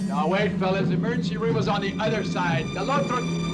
Now wait, fellas. The emergency room is on the other side. The otro.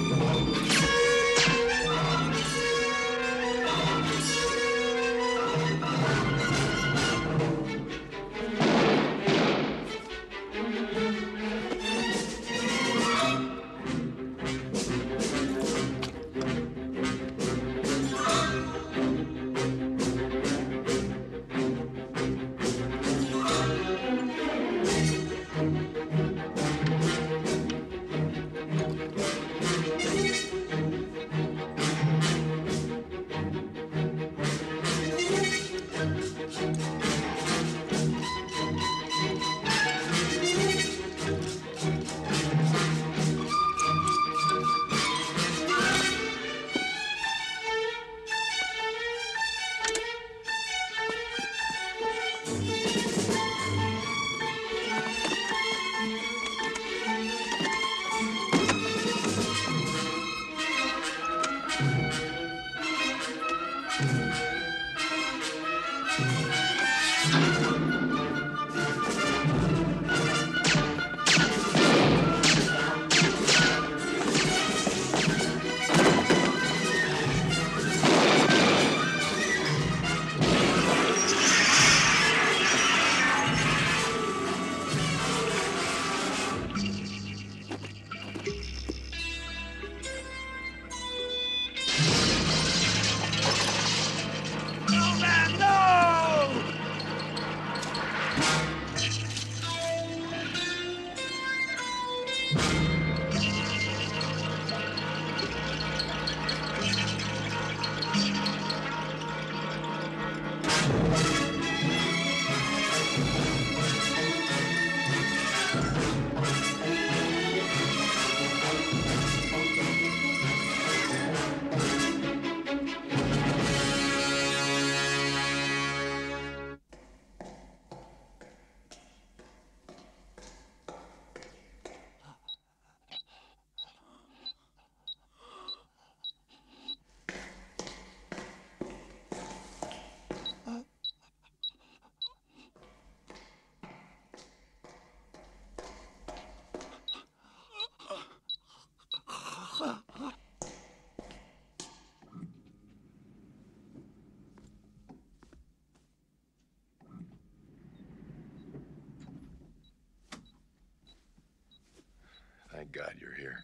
Thank God you're here.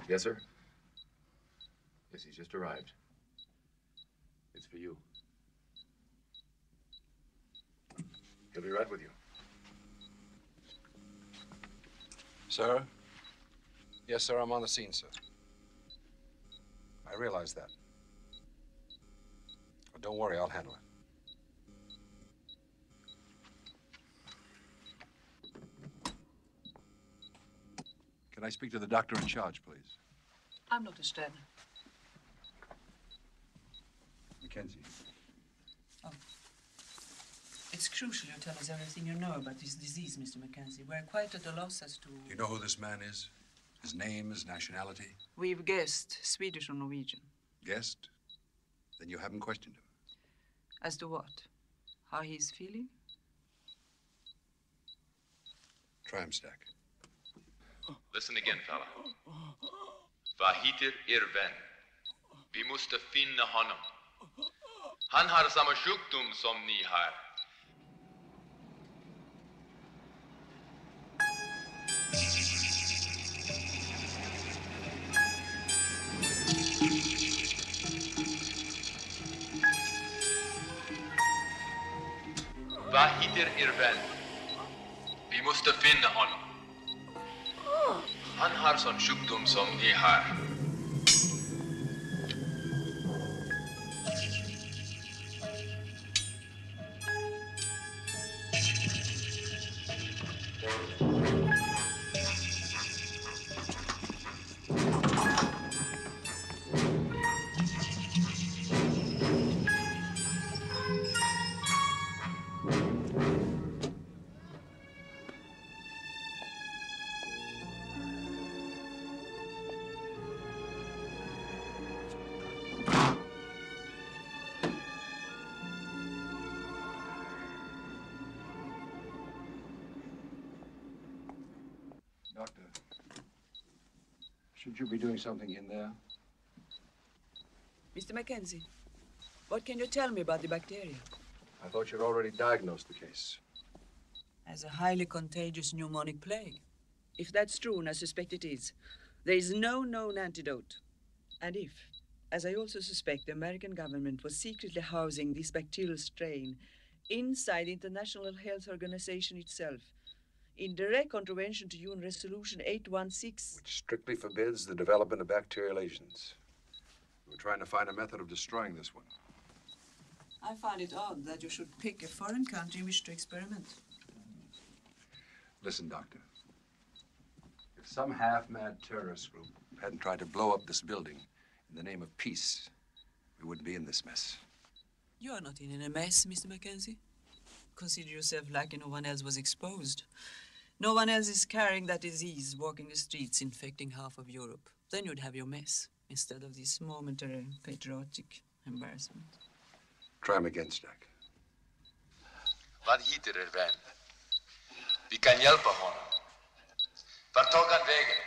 Yes, sir? Yes, he's just arrived. It's for you. He'll be right with you. Sir? Yes, sir, I'm on the scene, sir. I realize that. But don't worry, I'll handle it. Can I speak to the doctor in charge, please? I'm Dr. Stern. Mackenzie. Oh. It's crucial you tell us everything you know about this disease, Mr. Mackenzie. We're quite at a loss as to... You know who this man is? His name, his nationality? We've guessed, Swedish or Norwegian. Guessed? Then you haven't questioned him. As to what? How he's feeling? Try him, Stack. Listen again, fella. Vad heter er vän? Vi måste finna honom. Han har samma sjukdom som ni har. Vad heter er vän? Vi måste finna honom. Han har sån sjukdom som ni har. Doctor, should you be doing something in there? Mr. Mackenzie, what can you tell me about the bacteria? I thought you'd already diagnosed the case. As a highly contagious pneumonic plague. If that's true, and I suspect it is, there is no known antidote. And if, as I also suspect, the American government was secretly housing this bacterial strain inside the International Health Organization itself, in direct contravention to UN Resolution 816. Which strictly forbids the development of bacterial agents. We're trying to find a method of destroying this one. I find it odd that you should pick a foreign country in which to experiment. Listen, Doctor. If some half-mad terrorist group hadn't tried to blow up this building in the name of peace, we wouldn't be in this mess. You are not in a mess, Mr. Mackenzie. Consider yourself lucky no one else was exposed. No one else is carrying that disease, walking the streets, infecting half of Europe. Then you'd have your mess, instead of this momentary patriotic embarrassment. Try him again, Stack. Vad heter er vän? Vi kan hjälpa honom. Vart tog han vägen?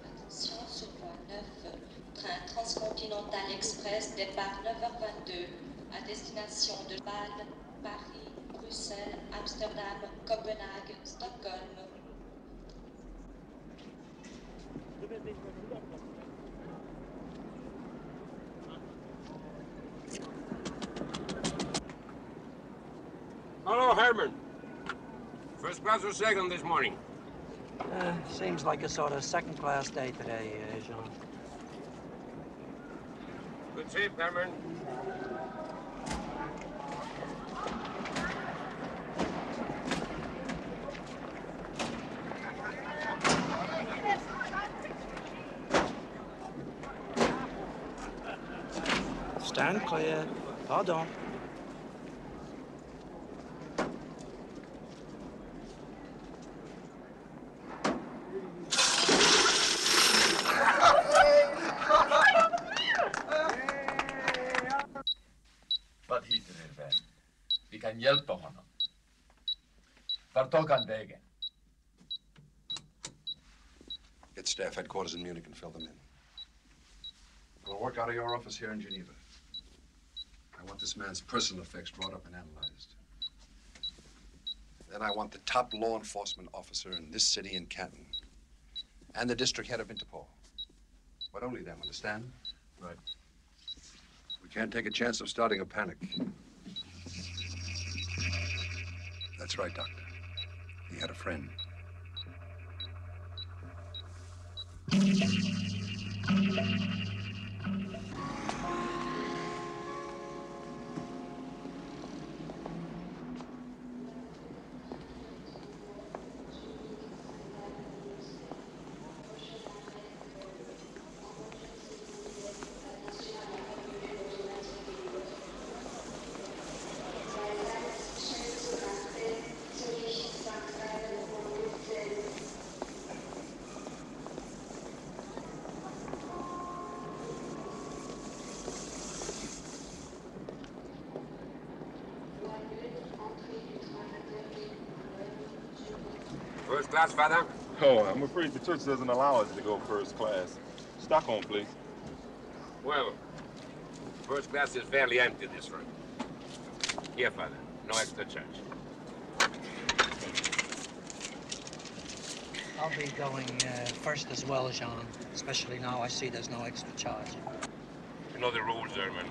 Attention sur voie 9, train transcontinental express départ 9h22 à destination de Bâle, Paris, Bruxelles, Amsterdam, Copenhague, Stockholm. Hello, Herman. First class or second this morning? Seems like a sort of second-class day today, Jean. Good ship, Herman. Stand clear. Pardon. kan hjälpa honom. Vart tog han vägen? Get staff headquarters in Munich and fill them in. We'll work out of your office here in Geneva. I want this man's personal effects brought up and analyzed. Then I want the top law enforcement officer in this city in Canton and the district head of Interpol. But only them, understand? Right. We can't take a chance of starting a panic. That's right, Doctor. He had a friend. First class, Father? Oh, I'm afraid the church doesn't allow us to go first class. Stockholm, please. Well, first class is fairly empty this run. Here, Father. No extra charge. I'll be going first as well, Jean. Especially now I see there's no extra charge. You know the rules, Herman.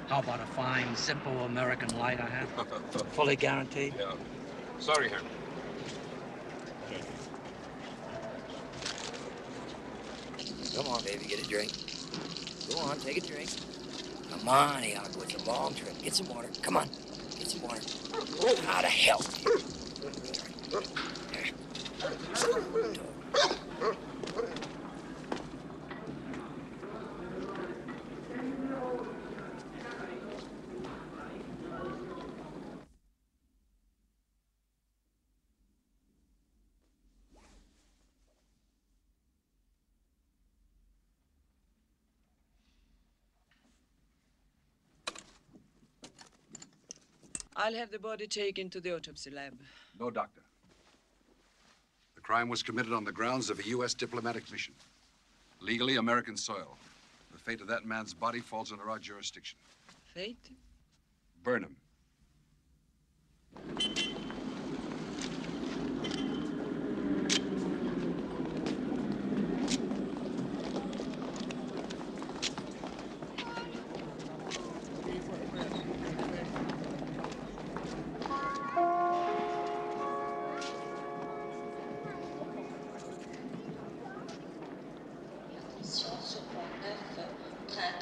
How about a fine, simple American light I have? Fully guaranteed? Yeah. Sorry, Herman. Come on, baby, get a drink. Go on, take a drink. Come on, Iago, it's a long trip. Get some water. Come on, get some water. How the hell? I'll have the body taken to the autopsy lab. No, Doctor. The crime was committed on the grounds of a U.S. diplomatic mission. Legally American soil. The fate of that man's body falls under our jurisdiction. Fate? Burn him.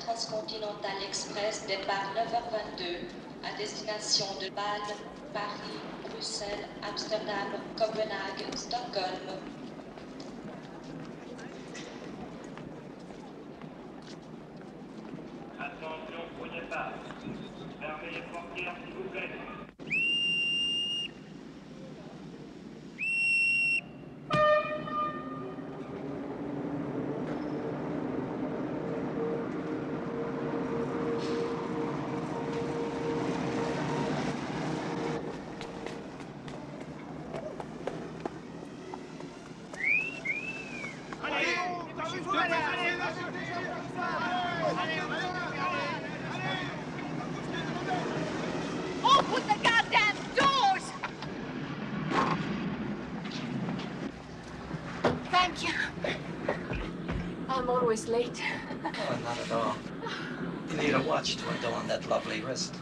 Transcontinental Express départ 9h22 à destination de Bâle, Paris, Bruxelles, Amsterdam, Copenhague, Stockholm. Attention au départ. Fermez les portières, s'il vous plaît. Open the goddamn doors! Thank you. I'm always late. Oh, not at all. You need a watch to undo on that lovely wrist.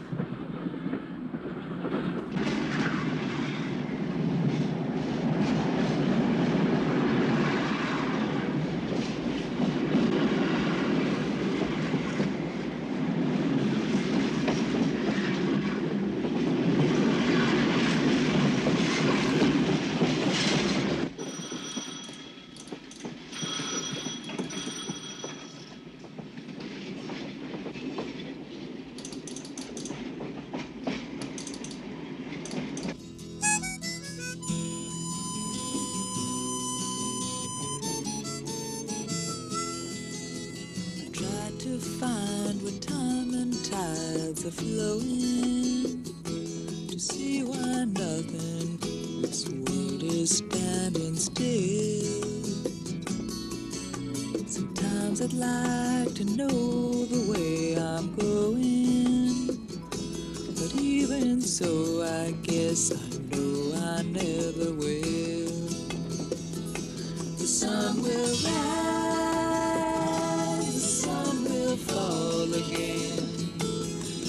To find where time and tides are flowing, see why nothing in this world is standing still. Sometimes I'd like to know the way I'm going, but even so, I guess I know I never will. The sun will rise, the sun will fall again,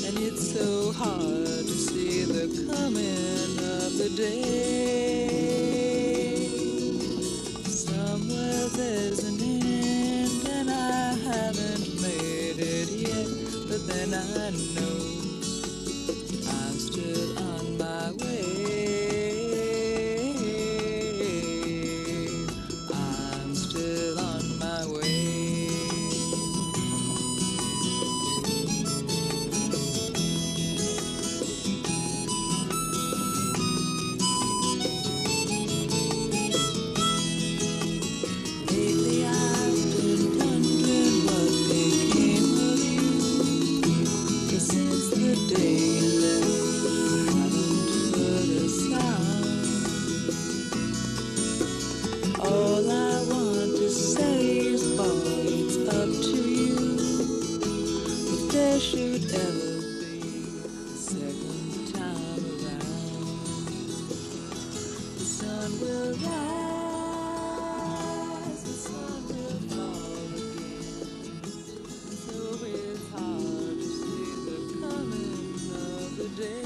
and it's so hard to see the coming of the day. Somewhere there's an end, and I haven't made it yet, but then I know I'm still on my way. I'm still on my way. Lately I've been wondering what became of you, 'cause since the day you left, I haven't heard a sound. All I want to say is, boy, it's up to you. If there should ever be a second time around, the sun will rise, the sun will fall again, so it's hard to see the coming of the day.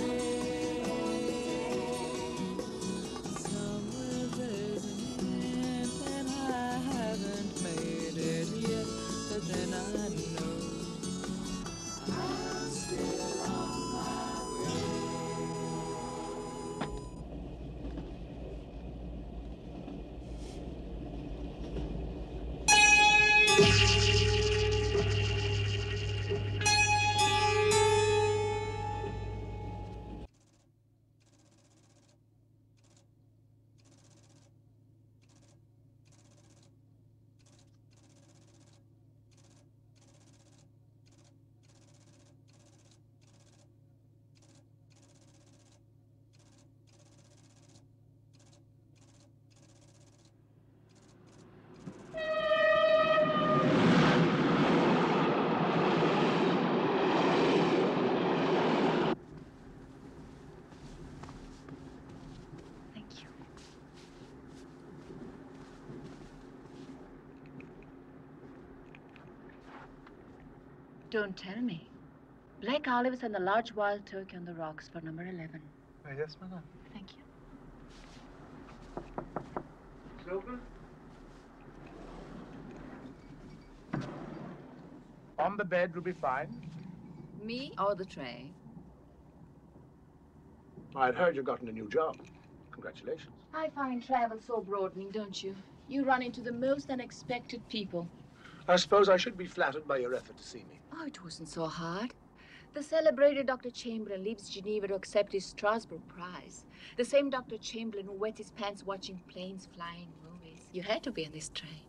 Somewhere there's an end, and I haven't made it yet, but then I know I'm still on my way. Don't tell me. Black olives and a large wild turkey on the rocks for number 11. Yes, madam. Thank you. Silver? On the bed will be fine. Me or the tray? I'd heard you'd gotten a new job. Congratulations. I find travel so broadening, don't you? You run into the most unexpected people. I suppose I should be flattered by your effort to see me. Oh, it wasn't so hard. The celebrated Dr. Chamberlain leaves Geneva to accept his Strasbourg Prize. The same Dr. Chamberlain who wet his pants watching planes flying movies. You had to be on this train.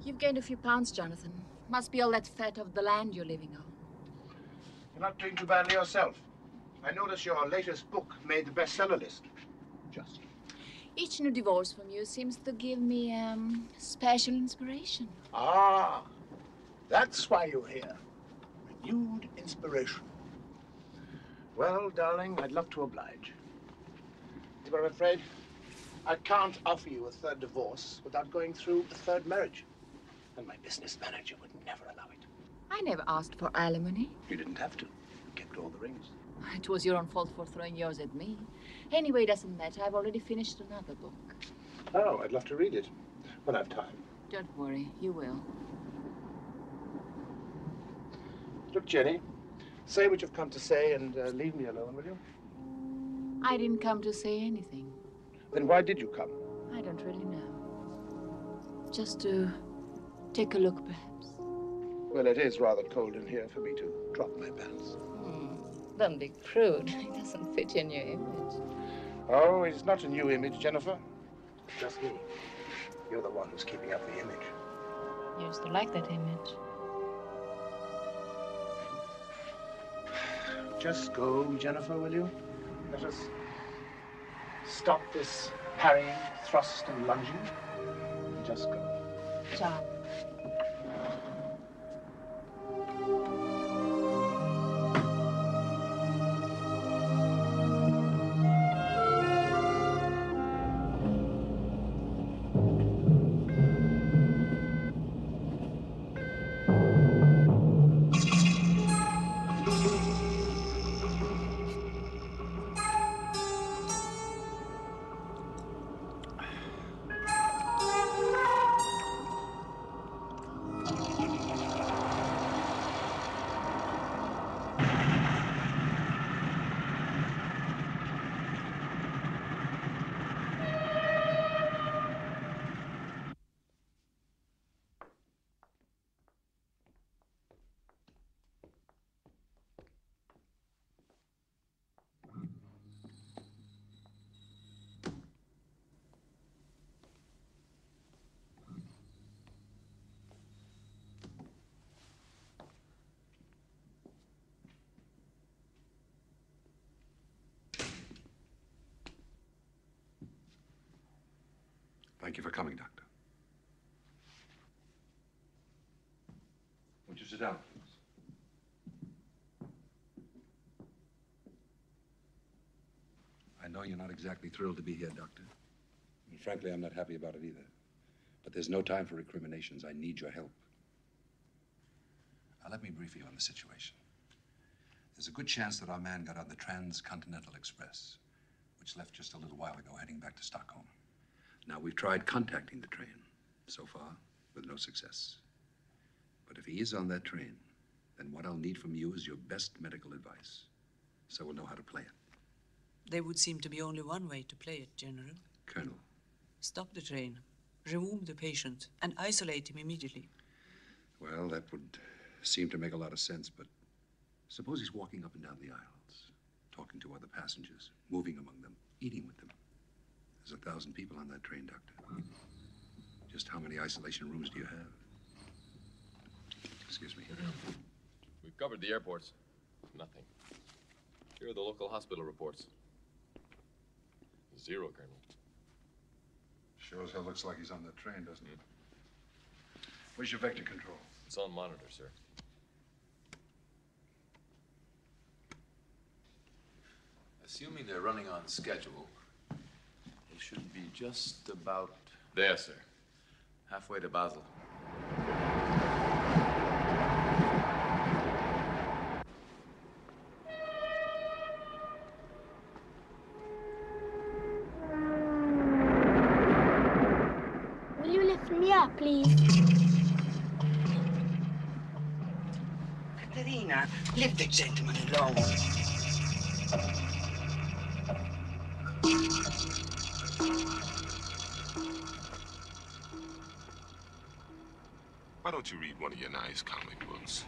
You've gained a few pounds, Jonathan. Must be all that fat of the land you're living on. You're not doing too badly yourself. I noticed your latest book made the bestseller list. Just. Each new divorce from you seems to give me, special inspiration. Ah, that's why you're here. Renewed inspiration. Well, darling, I'd love to oblige. But I'm afraid I can't offer you a third divorce without going through a third marriage. And my business manager would never allow it. I never asked for alimony. You didn't have to. You kept all the rings. It was your own fault for throwing yours at me. Anyway, it doesn't matter. I've already finished another book. Oh, I'd love to read it when I have time. Don't worry, you will. Look, Jenny, say what you've come to say and leave me alone, will you? I didn't come to say anything. Then why did you come? I don't really know. Just to take a look, perhaps. Well, it is rather cold in here for me to drop my pants. Don't be crude. It doesn't fit your new image. Oh, it's not a new image, Jennifer. Just me. You're the one who's keeping up the image. You used to like that image. Just go, Jennifer, will you? Let us stop this parrying, thrust, and lunging. Just go. Ciao. Thank you for coming, Doctor. Won't you sit down, please? I know you're not exactly thrilled to be here, Doctor. And frankly, I'm not happy about it either. But there's no time for recriminations. I need your help. Now, let me brief you on the situation. There's a good chance that our man got on the Transcontinental Express, which left just a little while ago, heading back to Stockholm. Now, we've tried contacting the train, so far, with no success. But if he is on that train, then what I'll need from you is your best medical advice, so we'll know how to play it. There would seem to be only one way to play it, General. Colonel. Stop the train, remove the patient, and isolate him immediately. Well, that would seem to make a lot of sense, but suppose he's walking up and down the aisles, talking to other passengers, moving among them, eating with them. There's 1,000 people on that train, Doctor. Just how many isolation rooms do you have? Excuse me. We've covered the airports. Nothing. Here are the local hospital reports. 0, Colonel. Sure as hell looks like he's on that train, doesn't it? Where's your vector control? It's on monitor, sir. Assuming they're running on schedule, they should be just about... There, sir. halfway to Basel. Will you lift me up, please? Caterina, leave the gentleman alone. Why don't you read one of your nice comic books?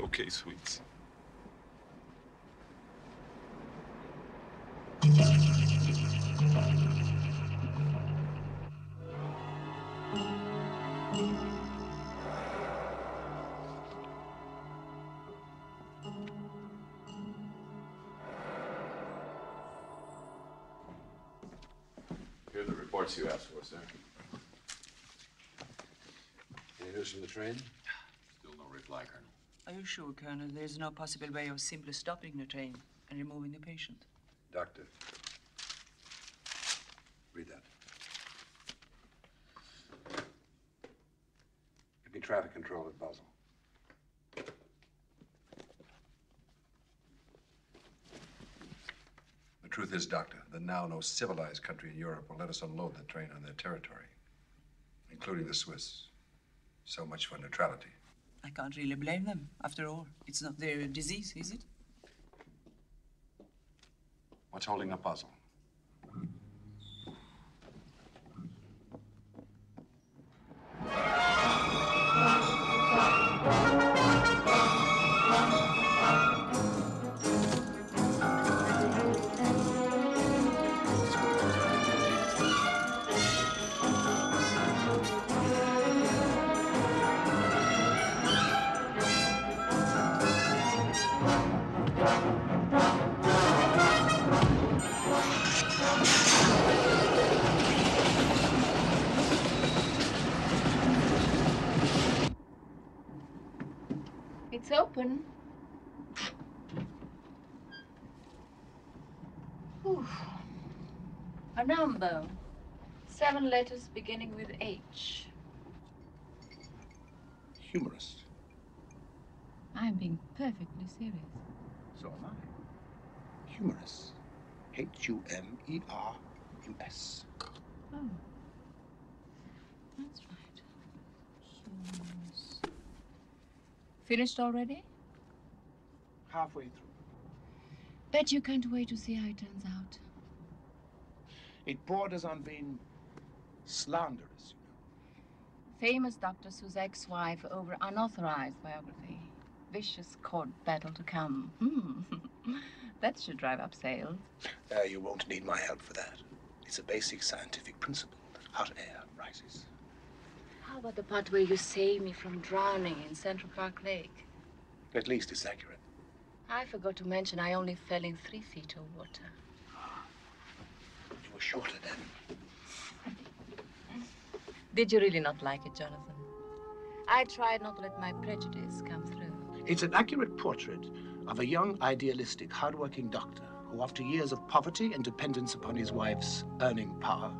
Okay, sweets. Here are the reports you asked for, sir. Any news from the train? Still no reply, Colonel. Are you sure, Colonel, there's no possible way of simply stopping the train and removing the patient? Doctor. Read that. Give me traffic control at Basel. The truth is, Doctor, that now no civilized country in Europe will let us unload the train on their territory, including the Swiss. So much for neutrality. I can't really blame them. After all, it's not their disease, is it? What's holding up Basel? It's open. Whew. A number. 7 letters beginning with H. Humorous. I'm being perfectly serious. So am I. Humorous. H-U-M-E-R-U-S. Oh. That's right. Humorous. Finished already? Halfway through. Bet you can't wait to see how it turns out. It borders on being slanderous, you know. Famous Dr. Sue's ex-wife over unauthorized biography. Vicious court battle to come. That should drive up sales. You won't need my help for that. It's a basic scientific principle that hot air rises. How about the part where you save me from drowning in Central Park Lake? At least it's accurate. I forgot to mention I only fell in 3 feet of water. You were shorter then. Did you really not like it, Jonathan? I tried not to let my prejudice come through. It's an accurate portrait of a young, idealistic, hard-working doctor who, after years of poverty and dependence upon his wife's earning power,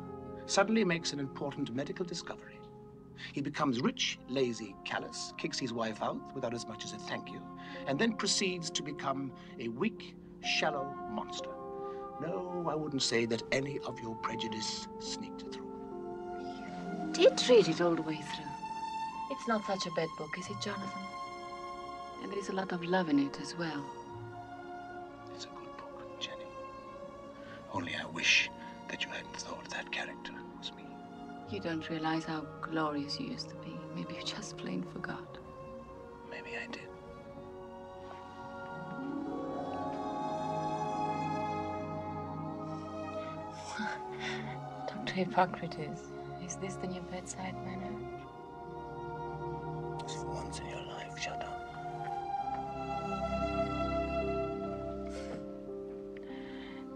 suddenly makes an important medical discovery. He becomes rich, lazy, callous, kicks his wife out without as much as a thank you, and then proceeds to become a weak, shallow monster. No, I wouldn't say that any of your prejudice sneaked through. Did read it all the way through. It's not such a bad book, is it, Jonathan? And there is a lot of love in it as well. It's a good book, Jenny. Only I wish that you hadn't thought that character was me. You don't realize how glorious you used to be. Maybe you just plain forgot. Maybe I did. Dr. Hippocrates, is this the new bedside manner? Just for once in your life, shut up.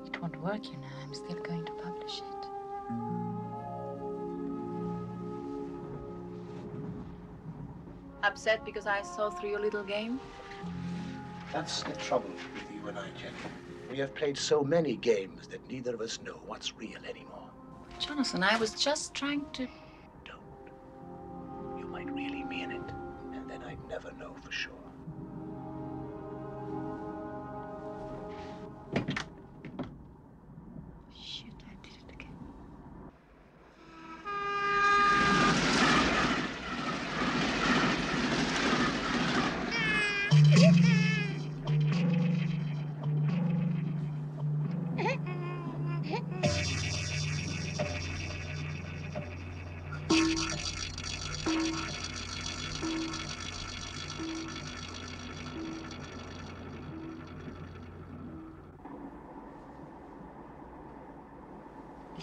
It won't work, you know. I'm still going to publish it. Upset because I saw through your little game? That's the trouble with you and I, Jenny. We have played so many games that neither of us know what's real anymore. Jonathan, I was just trying to... You might really mean it, and then I'd never know for sure. Shit, I did it again.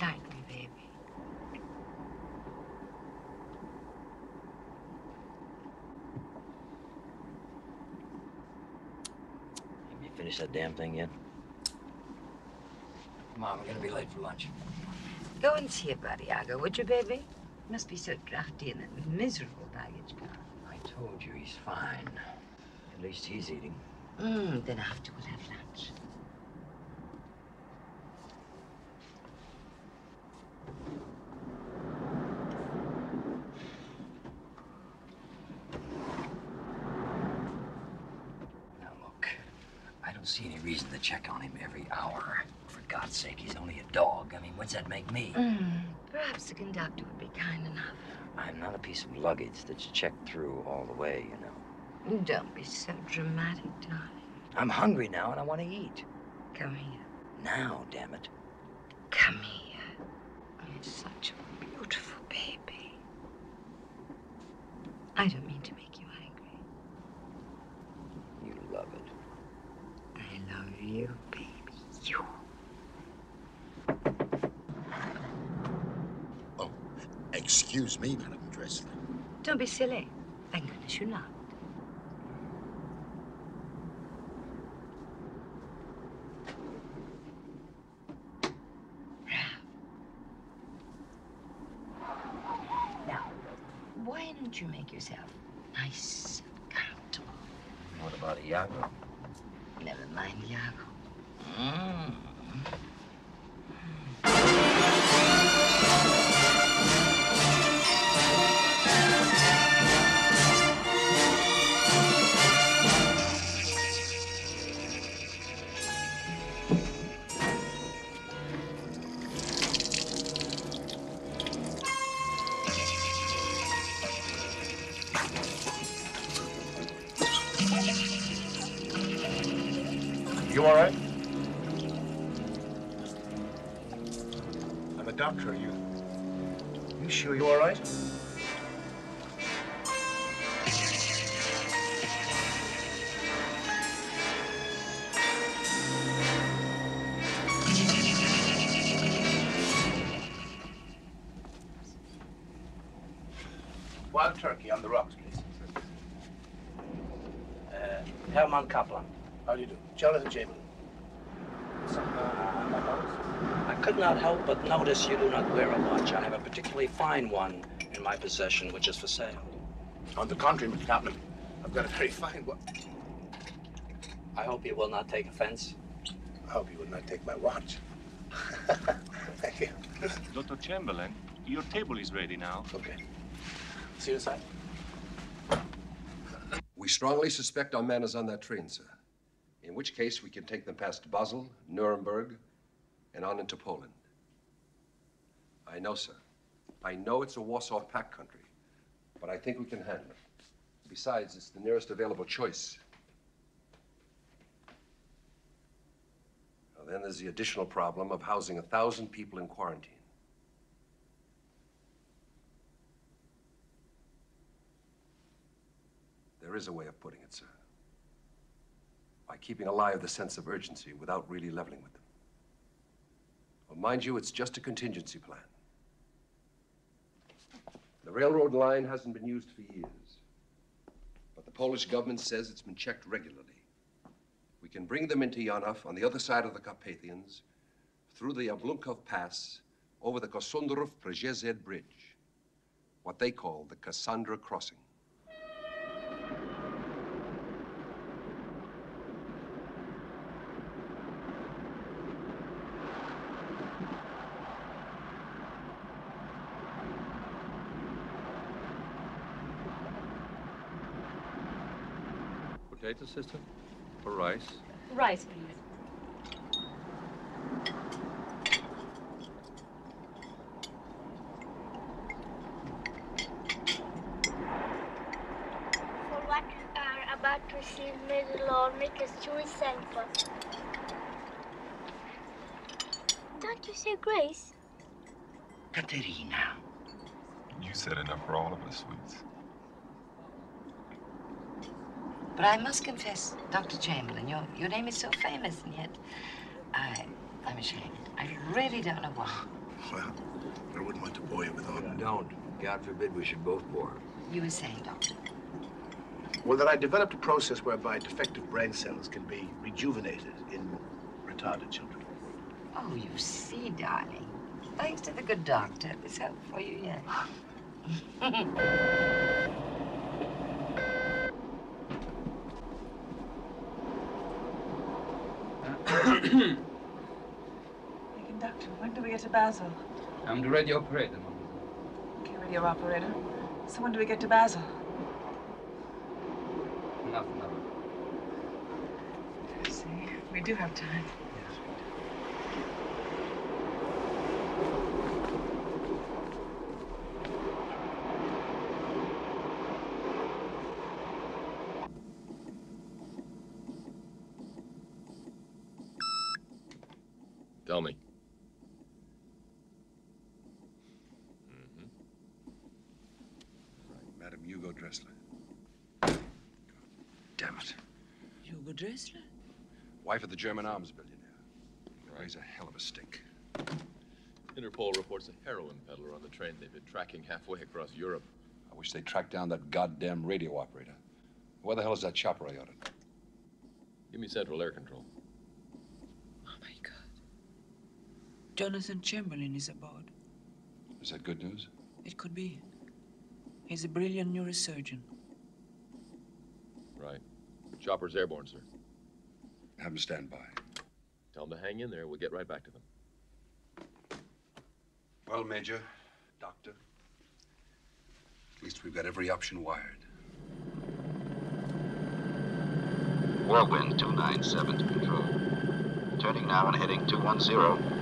Like me, baby. Have you finished that damn thing yet? Mom, we're gonna be late for lunch. Go and see about Iago, would you, baby? You must be so drafty in that miserable baggage car. I told you he's fine. At least he's eating. Then after we'll have lunch. Now, look, I don't see any reason to check on him every hour. For God's sake, he's only a dog. I mean, what's that make me? Perhaps the conductor would be kind enough. I'm not a piece of luggage that's checked through all the way, you know. Don't be so dramatic, darling. I'm hungry now and I want to eat. Come here. Now, damn it. Come here. You're such a beautiful baby. I don't mean to make you angry. You love it. I love you, baby. You. Oh, excuse me, Madam Dressler. Don't be silly. Thank goodness you're not. Now, why don't you make yourself nice and comfortable? What about Iago? Never mind Iago. You all right? I'm a doctor. You sure you all right? Wild turkey on the rocks, please. Herman Kaplan. How do you do? Jonathan Chamberlain. I could not help but notice you do not wear a watch. I have a particularly fine one in my possession, which is for sale. On the contrary, Mr. Kaplan, I've got a very fine one. I hope you will not take offense. I hope you will not take my watch. Thank you. Dr. Chamberlain, your table is ready now. Okay. See you inside. We strongly suspect our man is on that train, sir. In which case, we can take them past Basel, Nuremberg, and on into Poland. I know, sir. I know it's a Warsaw Pact country, but I think we can handle it. Besides, it's the nearest available choice. Now, then there's the additional problem of housing 1,000 people in quarantine. There is a way of putting it, sir. By keeping alive the sense of urgency without really leveling with them. Well, mind you, it's just a contingency plan. The railroad line hasn't been used for years, but the Polish government says it's been checked regularly. We can bring them into Janov on the other side of the Carpathians, through the Jablunkov Pass, over the Kosundrów-Przejezd Bridge, what they call the Cassandra Crossing. Potato system or rice? Rice, please. For what we are about to receive, may the Lord make us truly thankful. Don't you say grace? Katerina. You said enough for all of us, sweets. But I must confess, Dr. Chamberlain, your name is so famous, and yet I'm ashamed. I really don't know why. Well, I wouldn't want to bore you with all that. Don't. God forbid we should both bore. You were saying, Doctor? Well, that I developed a process whereby defective brain cells can be rejuvenated in retarded children. Oh, you see, darling. Thanks to the good doctor, this helped for you yet. Hey, conductor, when do we get to Basel? I'm the radio operator, Mom. Okay, radio operator. So when do we get to Basel? Nothing. I see. We do have time. Tell me. Right, Madam Hugo Dressler. God damn it. Hugo Dressler? Wife of the German arms billionaire. Raise a hell of a stink. Interpol reports a heroin peddler on the train they've been tracking halfway across Europe. I wish they'd track down that goddamn radio operator. Where the hell is that chopper I ordered? Give me Central Air Control. Oh, my God. Jonathan Chamberlain is aboard. Is that good news? It could be. He's a brilliant neurosurgeon. Right. Chopper's airborne, sir. Have them stand by. Tell them to hang in there. We'll get right back to them. Well, Major, Doctor, at least we've got every option wired. Whirlwind 297 to control. Turning now and heading 210.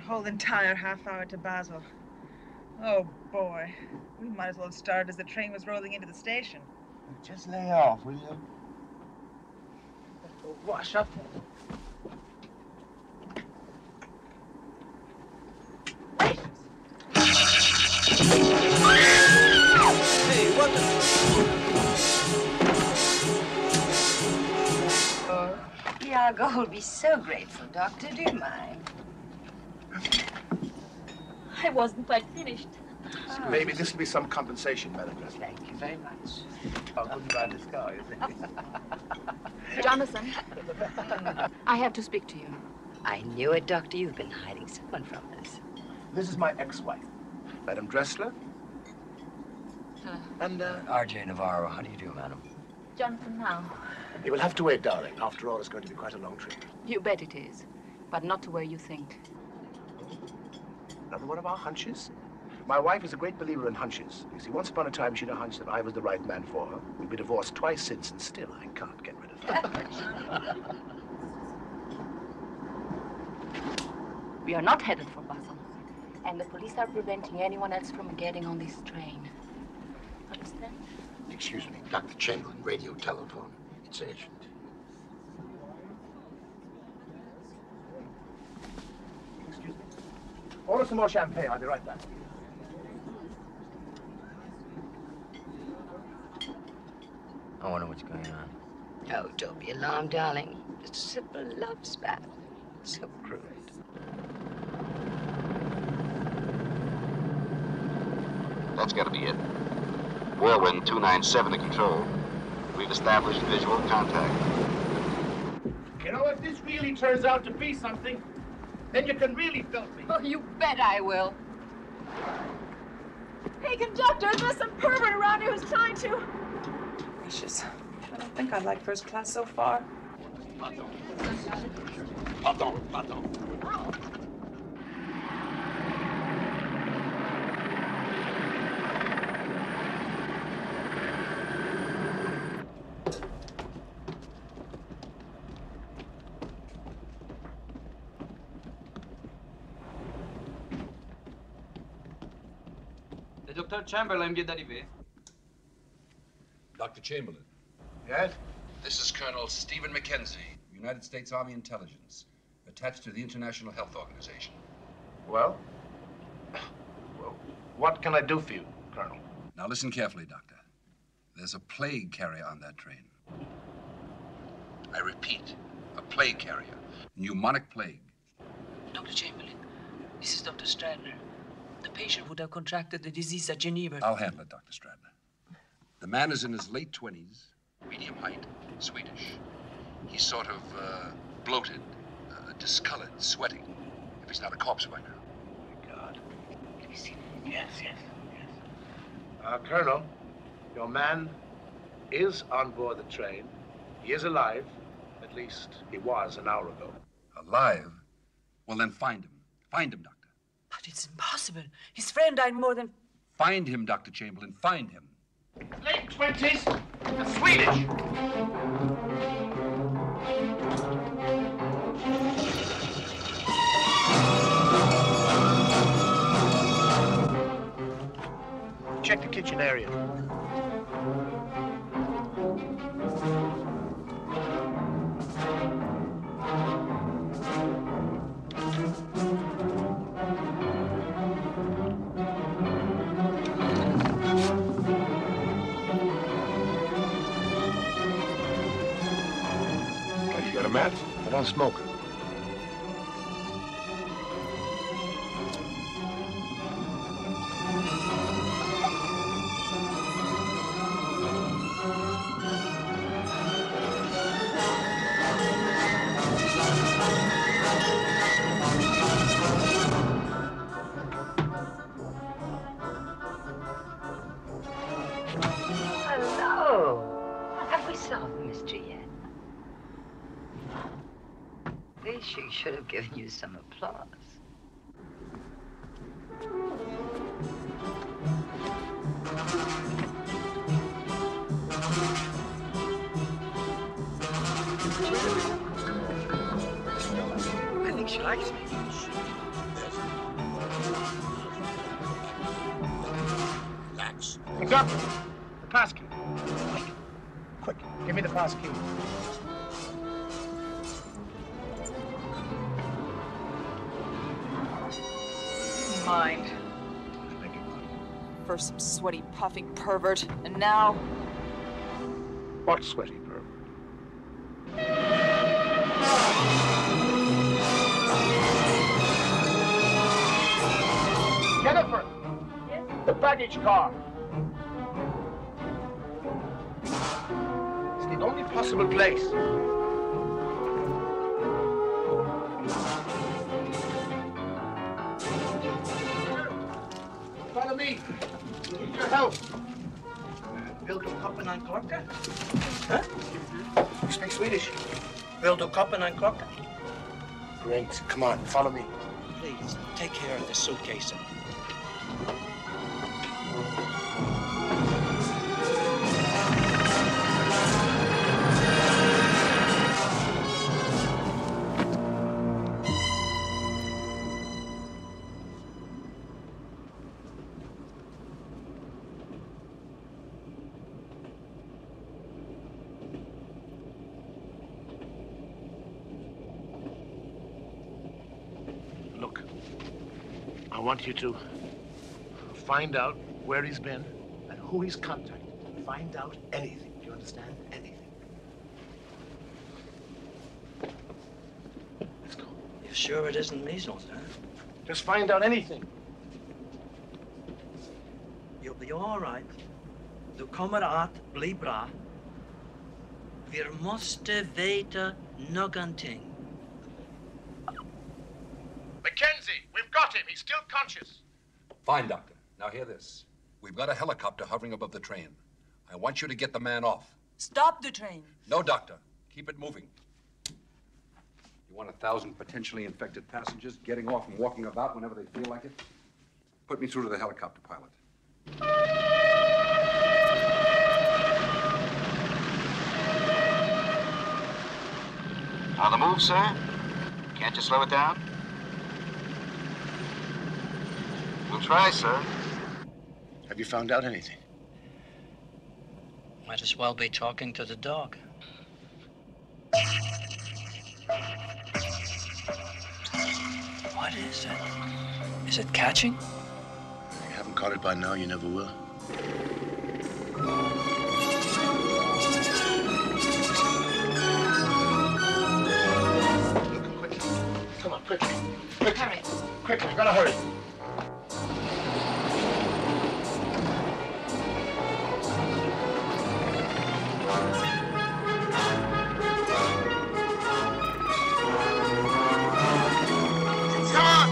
Whole entire half hour to Basel. Oh boy, we might as well have started as the train was rolling into the station. Just lay off, will you? Wash up. Hey, what the... Iago will be so grateful, Doctor. Do you mind? I wasn't quite finished. Maybe this will be some compensation, Madam President. Thank you very much. I wouldn't ride this car, you think? Jonathan, I have to speak to you. I knew it, Doctor. You've been hiding someone from us. This is my ex-wife, Madam Dressler. Hello. And, R.J. Navarro. How do you do, madam? Jonathan, now. You will have to wait, darling. After all, it's going to be quite a long trip. You bet it is, but not to where you think. Another one of our hunches? My wife is a great believer in hunches. You see, once upon a time, she had a hunch that I was the right man for her. We've been divorced twice since, and still I can't get rid of her. We are not headed for Basel, and the police are preventing anyone else from getting on this train. Understand? Excuse me, Dr. Chamberlain, radio telephone. It's urgent. Excuse me. Order some more champagne. I'll be right back. I wonder what's going on. Oh, don't be alarmed, darling. It's a simple love spat. So crude. That's got to be it. Whirlwind 297 to control. We've established visual contact. You know, if this really turns out to be something, then you can really filth me. Oh, you bet I will. Hey, conductor, there's some pervert around here who's trying to... Gracious. I don't think I like first class so far. Pardon, pardon. Le docteur Chamberlain vient d'arriver. Dr. Chamberlain. Yes? This is Colonel Stephen Mackenzie, United States Army Intelligence, attached to the International Health Organization. Well, what can I do for you, Colonel? Now listen carefully, Doctor. There's a plague carrier on that train. I repeat, a plague carrier. Pneumonic plague. Dr. Chamberlain, this is Dr. Stradner. The patient would have contracted the disease at Geneva. I'll handle it, Dr. Stradner. The man is in his late 20s, medium height, Swedish. He's sort of bloated, discolored, sweating. If he's not a corpse by now. My God. Have you seen him? Yes. Colonel, your man is on board the train. He is alive. At least he was an hour ago. Alive? Well, then find him. Find him, Doctor. But it's impossible. His friend died more than... Find him, Dr. Chamberlain. Find him. Late 20s, and Swedish. Check the kitchen area. that. I don't smoke. Hello. Have we solved the mystery yet? They sure should have given you some applause. I think she likes me. Relax. What's up? The pass key. Quick, give me the pass key. Mind. First some sweaty, puffing pervert, and now... What sweaty pervert? Jennifer! Yes? The baggage car. It's the only possible place. Follow me. Need your help. Will du koppen en klokken? Huh? You speak Swedish? Will du koppen en klokken? Great. Come on, follow me. Please, take care of the suitcase. Look, I want you to find out where he's been and who he's contacted. Find out anything. Do you understand? Anything. Let's go. You're sure it isn't measles, huh? Just find out anything. You'll be all right. Du kommer att bli bra. Vi måste veta någonting. Mackenzie, we've got him. He's still conscious. Fine, Doctor. Now hear this. We've got a helicopter hovering above the train. I want you to get the man off. Stop the train. No, Doctor. Keep it moving. You want 1,000 potentially infected passengers getting off and walking about whenever they feel like it? Put me through to the helicopter pilot. On the move, sir? Can't you slow it down? We'll try, sir. Have you found out anything? Might as well be talking to the dog. What is it? Is it catching? If you haven't caught it by now, you never will. Look, quickly. Come on, quickly. Quickly. Hurry. Quickly, we gotta hurry. Come on!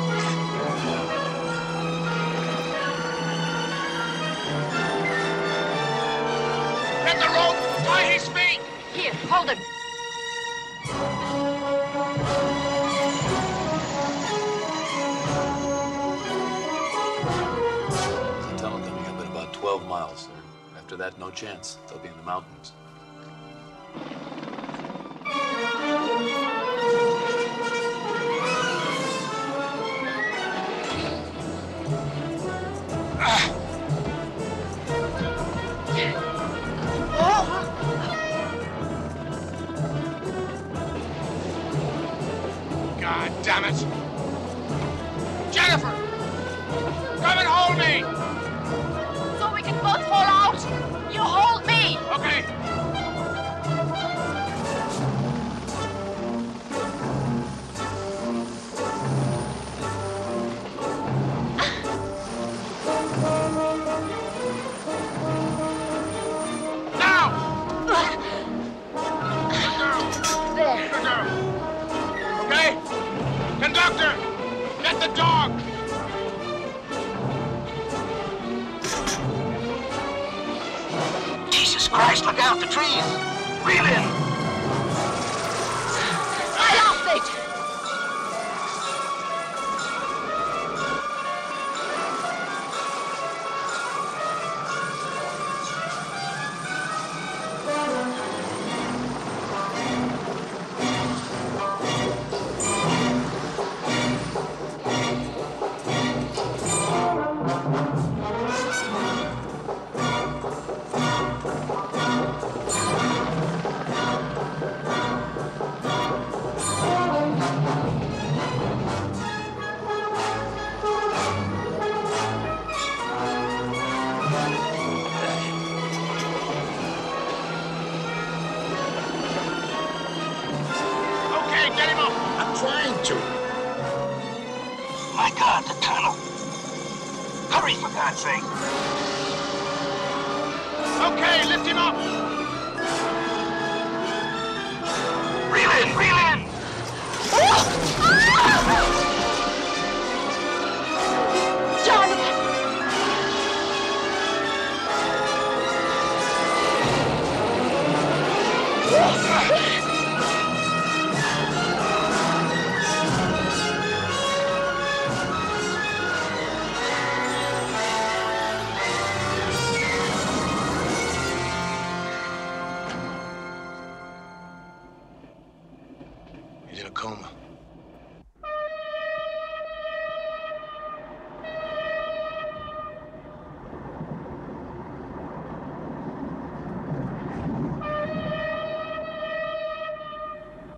Get the rope! Tie his feet! Here, hold him. The tunnel coming up at about 12 miles, sir. After that, no chance. They'll be in the mountains. God damn it! Jennifer! Come and hold me! So we can both fall out. You hold me. Okay. Doctor! Get the dog! Jesus Christ, look out, the trees! Reel in! I lost it! My God, the tunnel! Hurry, for God's sake! Okay, lift him up! Reel in, reel in! He's in a coma.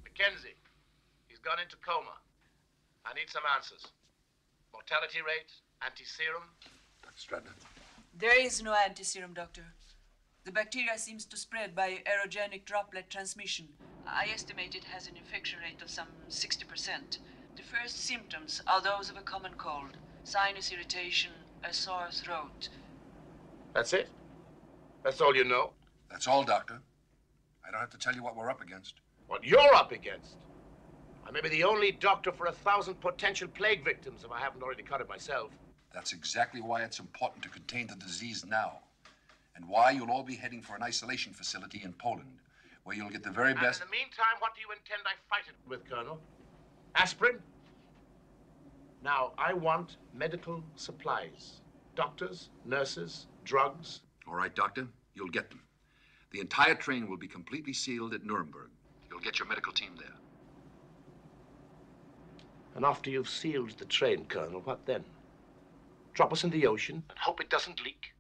Mackenzie, he's gone into coma. I need some answers. Mortality rate, anti-serum. Dr. Stratton. There is no anti-serum, Doctor. The bacteria seems to spread by aerogenic droplet transmission. I estimate it has an infection rate of some 60%. The first symptoms are those of a common cold, sinus irritation, a sore throat. That's it? That's all you know? That's all, Doctor. I don't have to tell you what we're up against. What you're up against? I may be the only doctor for 1,000 potential plague victims if I haven't already cut it myself. That's exactly why it's important to contain the disease now. And why you'll all be heading for an isolation facility in Poland, where you'll get the very best... And in the meantime, what do you intend I fight it with, Colonel? Aspirin? Now, I want medical supplies. Doctors, nurses, drugs. All right, Doctor, you'll get them. The entire train will be completely sealed at Nuremberg. You'll get your medical team there. And after you've sealed the train, Colonel, what then? Drop us in the ocean and hope it doesn't leak?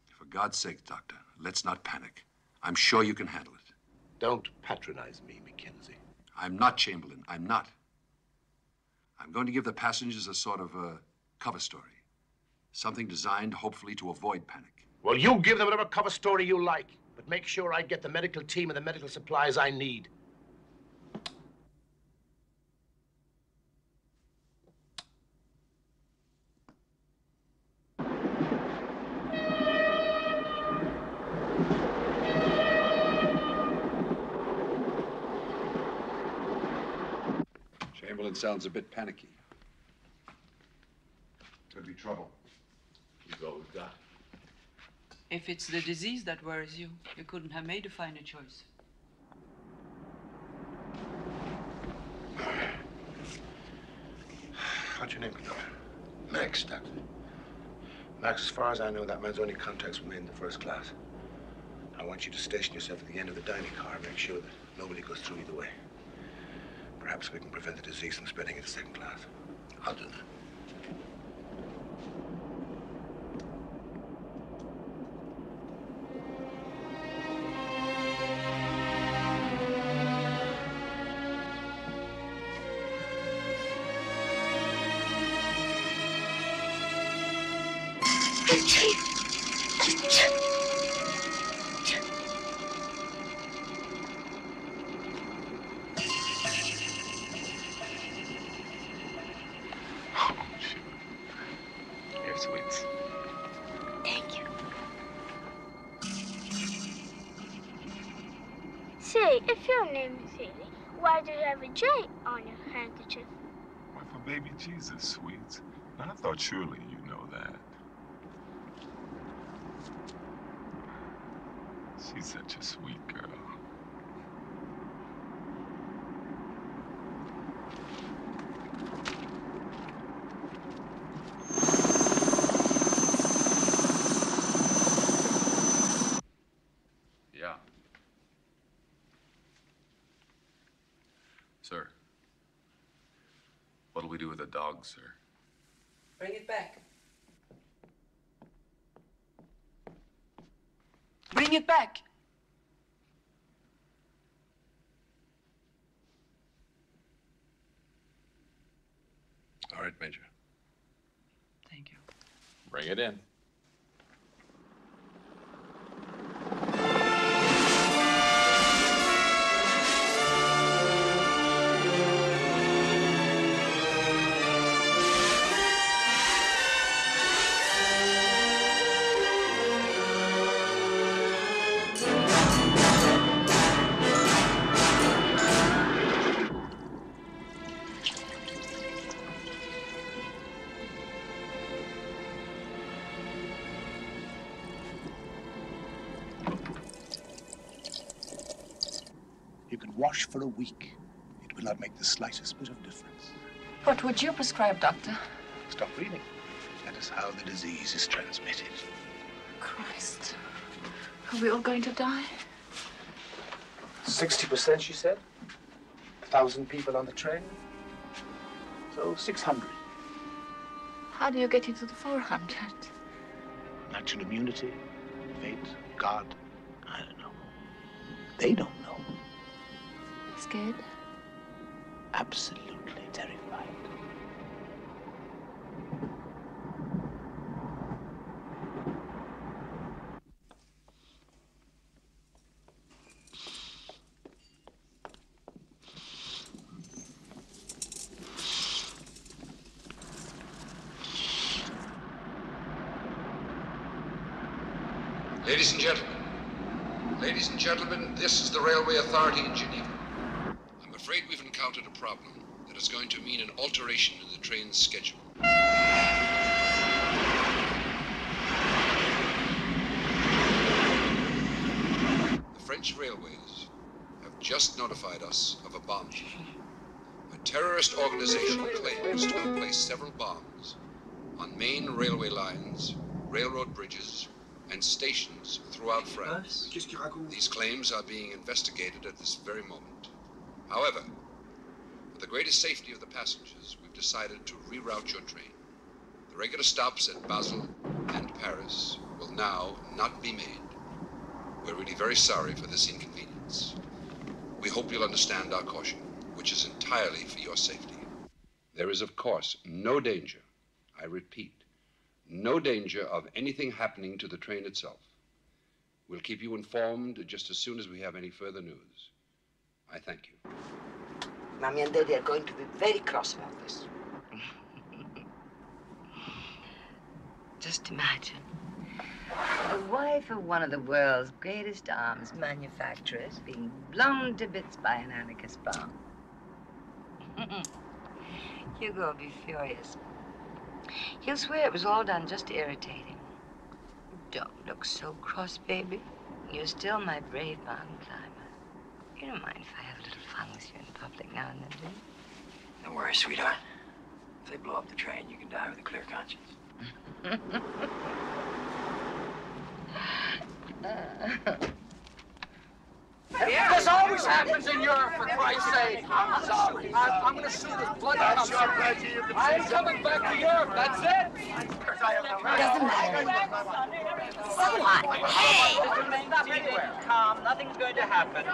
For God's sake, Doctor, let's not panic. I'm sure you can handle it. Don't patronize me, Mackenzie. I'm not, Chamberlain. I'm not. I'm going to give the passengers a sort of a cover story. Something designed, hopefully, to avoid panic. Well, you give them whatever cover story you like, but make sure I get the medical team and the medical supplies I need. Chamberlain sounds a bit panicky. Could be trouble. You've always got. If it's the disease that worries you, you couldn't have made a finer choice. What's your name, Doctor? Max, Doctor. Max, as far as I know, that man's only contacts with me in the first class. I want you to station yourself at the end of the dining car and make sure that nobody goes through either way. Perhaps we can prevent the disease from spreading into second class. I'll do that. Say, if your name is Haley, why do you have a J on your handkerchief? For baby Jesus, sweets. Now, I thought surely you know that. She's such a sweet girl. Yeah. Sir. What'll we do with the dog, sir? Bring it back. Bring it back. All right, Major. Thank you. Bring it in. You can wash for a week. It will not make the slightest bit of difference. What would you prescribe, doctor? Stop breathing. That is how the disease is transmitted. Christ. Are we all going to die? 60%, she said. 1,000 people on the train. So 600. How do you get into the 400? Natural immunity, fate, God. I don't know. They don't know. Scared? Absolutely terrified. Ladies and gentlemen, this is the Railway Authority in Geneva. I'm afraid we've encountered a problem that is going to mean an alteration in the train's schedule. The French railways have just notified us of a bombshell. A terrorist organization claims to have placed several bombs on main railway lines, railroad bridges, and stations throughout France. These claims are being investigated at this very moment. However, for the greatest safety of the passengers, we've decided to reroute your train. The regular stops at Basel and Paris will now not be made. We're really very sorry for this inconvenience. We hope you'll understand our caution, which is entirely for your safety. There is, of course, no danger, I repeat, no danger of anything happening to the train itself. We'll keep you informed just as soon as we have any further news. I thank you. Mommy and Daddy are going to be very cross about this. Just imagine. The wife of one of the world's greatest arms manufacturers being blown to bits by an anarchist bomb. Hugo will be furious. He'll swear it was all done just to irritate him. Don't look so cross, baby. You're still my brave mountain climber. You don't mind if I have a little fun with you in public now and then, do you? Don't worry, sweetheart. If they blow up the train, you can die with a clear conscience. This always happens in Europe, for Christ's sake. I'm sorry. I'm going to sue this bloody company. I ain't coming back to Europe, that's it. Doesn't matter. So what? Hey! Stop anywhere. Calm, nothing's going to happen.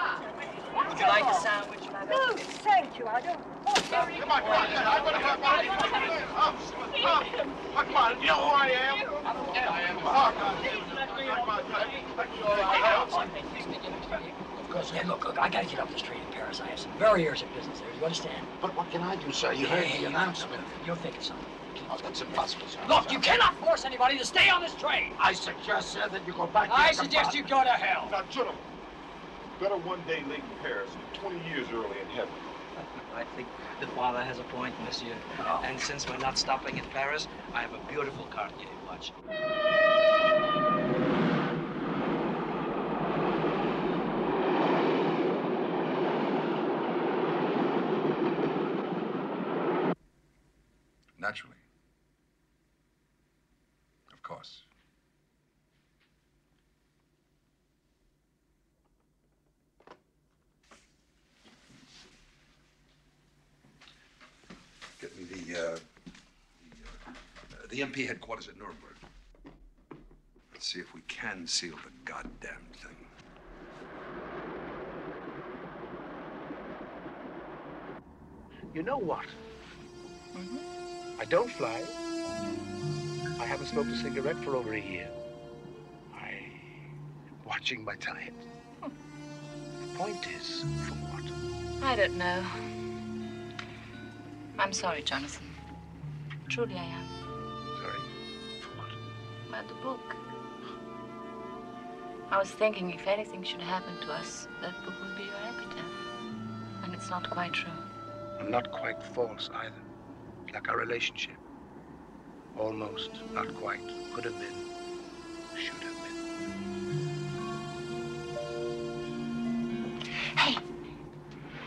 Would you like a sandwich, madam? No, thank you. I don't. Come on. Come on. You know who I am? Yeah, I am. Because, hey, look, I gotta get up the street in Paris. I have some very urgent business there. Do you understand? But what can I do, sir? You heard the announcement. You'll think of something. Oh, that's impossible, sir. Look, you cannot force anybody to stay on this train. I suggest, sir, that you go back to I your suggest you go to hell. Now, gentlemen, better one day late in Paris than 20 years early in heaven. I think the father has a point, monsieur. Oh. And since we're not stopping in Paris, I have a beautiful Cartier watch. Naturally. Of course. Get me the MP headquarters at Nuremberg. Let's see if we can seal the goddamn thing. You know what? I don't fly. I haven't smoked a cigarette for over a year. I'm watching my diet. The point is, for what? I don't know. I'm sorry, Jonathan. Truly, I am. Sorry? For what? About the book. I was thinking if anything should happen to us, that book would be your epitaph. And it's not quite true. I'm not quite false either. Like our relationship. Almost, not quite. Could have been. Should have been. Hey,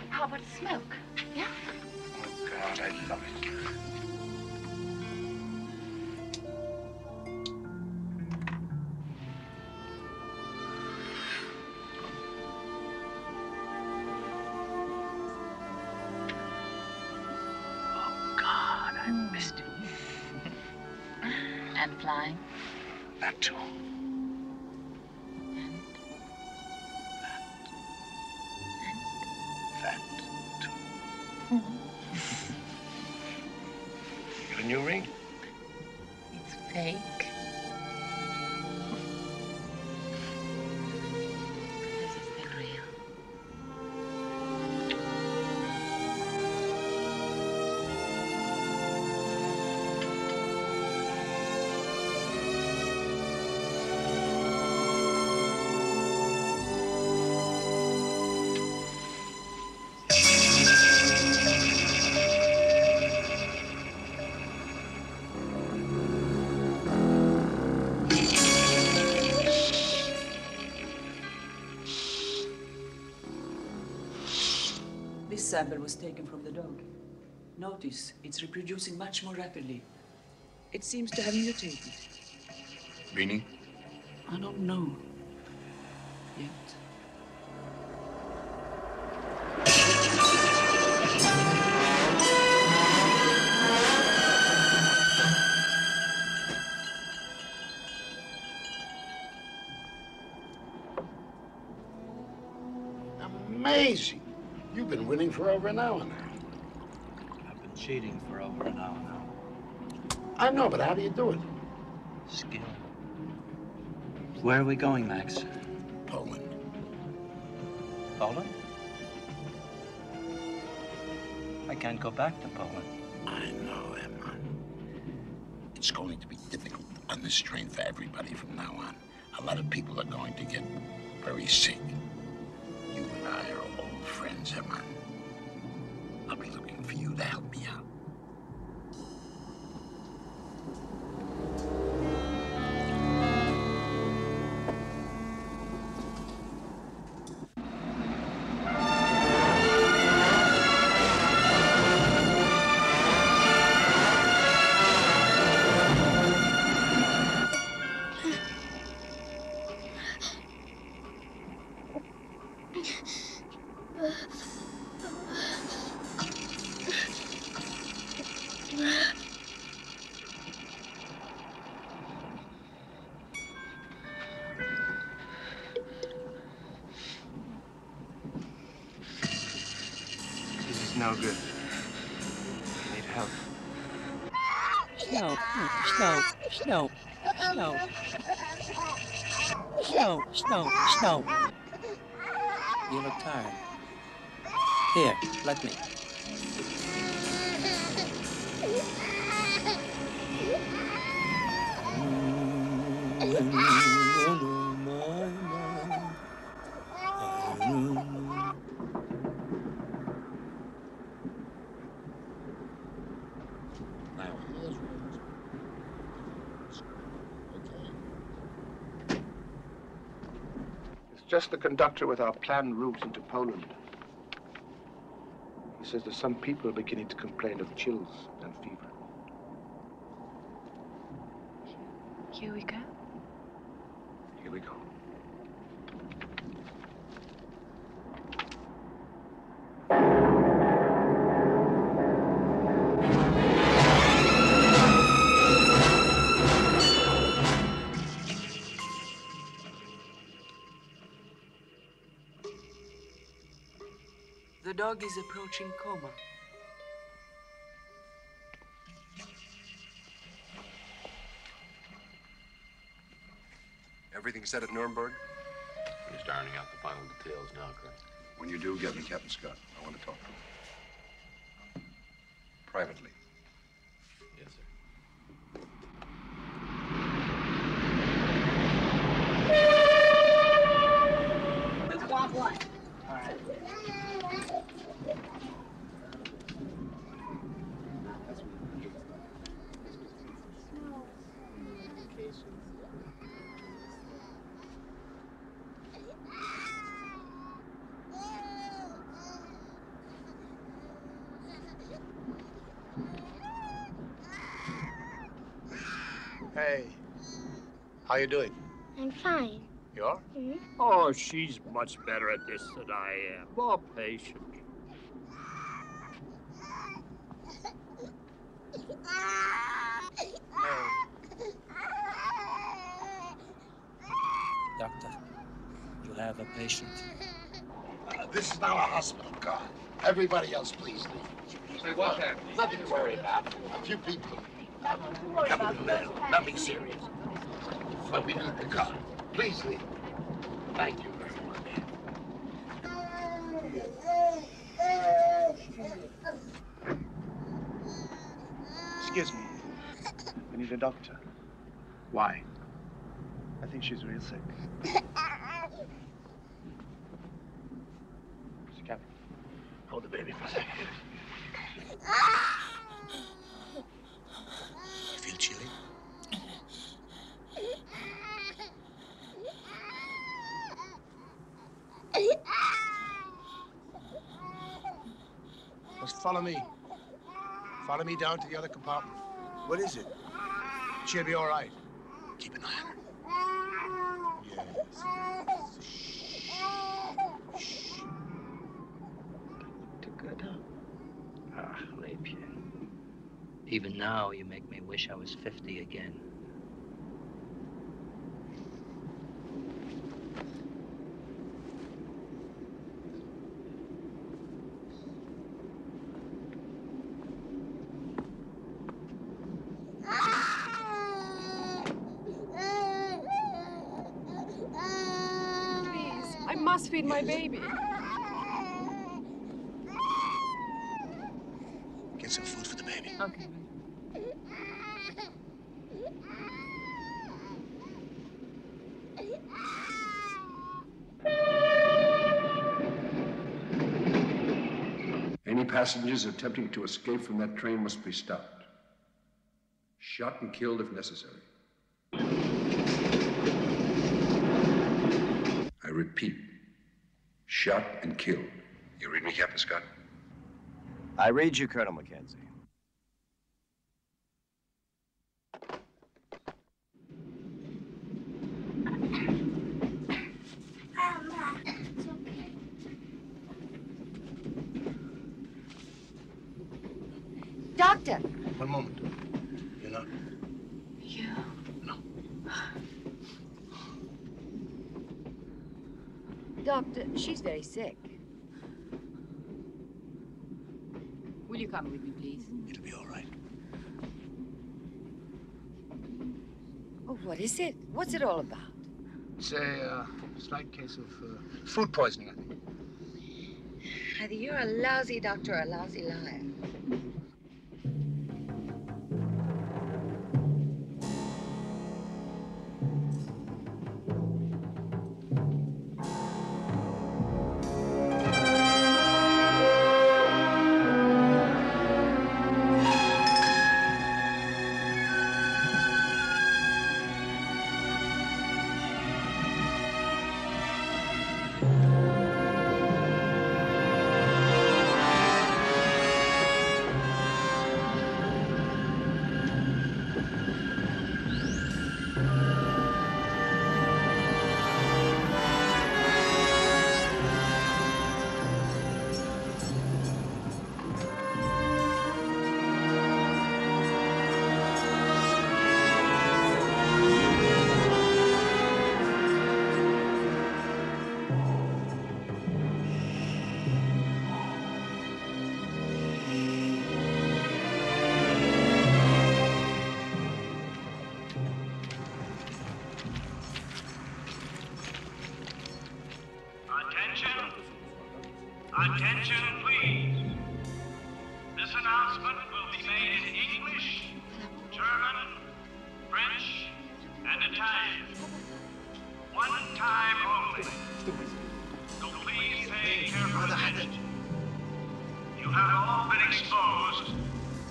how about a smoke? Yeah? Oh, God, I love it. Oh, God, I missed it. And flying? That too. That too. Got a new ring? It's fake. This is the real. This sample was taken from the dog. Notice, it's reproducing much more rapidly. It seems to have mutated. Meaning? I don't know. Yet. Amazing. You've been winning for over an hour now. I've been cheating for over an hour now. I know, but how do you do it? Skill. Where are we going, Max? Poland. Poland? I can't go back to Poland. I know, Emma. It's going to be difficult on this train for everybody from now on. A lot of people are going to get very sick. You and I are old friends, Emma. I'll be looking for you to help me out. This is no good. I need help. Snow, snow, snow, snow. Snow, snow, snow. You look tired. Here, let me. upstairs rooms. Okay. It's just the conductor with our planned route into Poland. He says that some people are beginning to complain of chills and fever. Here we go. Here we go. The dog is approaching coma. Everything set at Nuremberg? We're just ironing out the final details now, Colonel. When you do, get me Captain Scott. I want to talk to him. Privately. Yes, sir. Want what? All right. Hey, how you doing? I'm fine. You are? Mm-hmm. Oh, she's much better at this than I am. More patient. Doctor, you have a patient. This is now a hospital car. Everybody else, please leave. Say, what's happening? Nothing to worry about. A few people. Nothing serious. But we need the car. Please leave. Thank you very much. Excuse me. We need a doctor. Why? I think she's real sick. Mr. Captain, hold the baby for a second. You feel chilly? Just follow me. Follow me down to the other compartment. What is it? She'll be all right. Keep an eye on her. Yes. Shh. Too good, huh? Ah, Rapier. Even now, you make me wish I was 50 again. I must feed my baby. Get some food for the baby. Okay. Any passengers attempting to escape from that train must be stopped. Shot and killed if necessary. I repeat, shot and killed. You read me, Captain Scott? I read you, Colonel Mackenzie. Doctor! One moment. You're not. You? No. Doctor, she's very sick. Will you come with me, please? It'll be all right. Oh, what is it? What's it all about? It's a slight case of food poisoning, I think. Either you're a lousy doctor or a lousy liar. This announcement will be made in English, German, French, and Italian. One time only. So please pay careful attention. You have all been exposed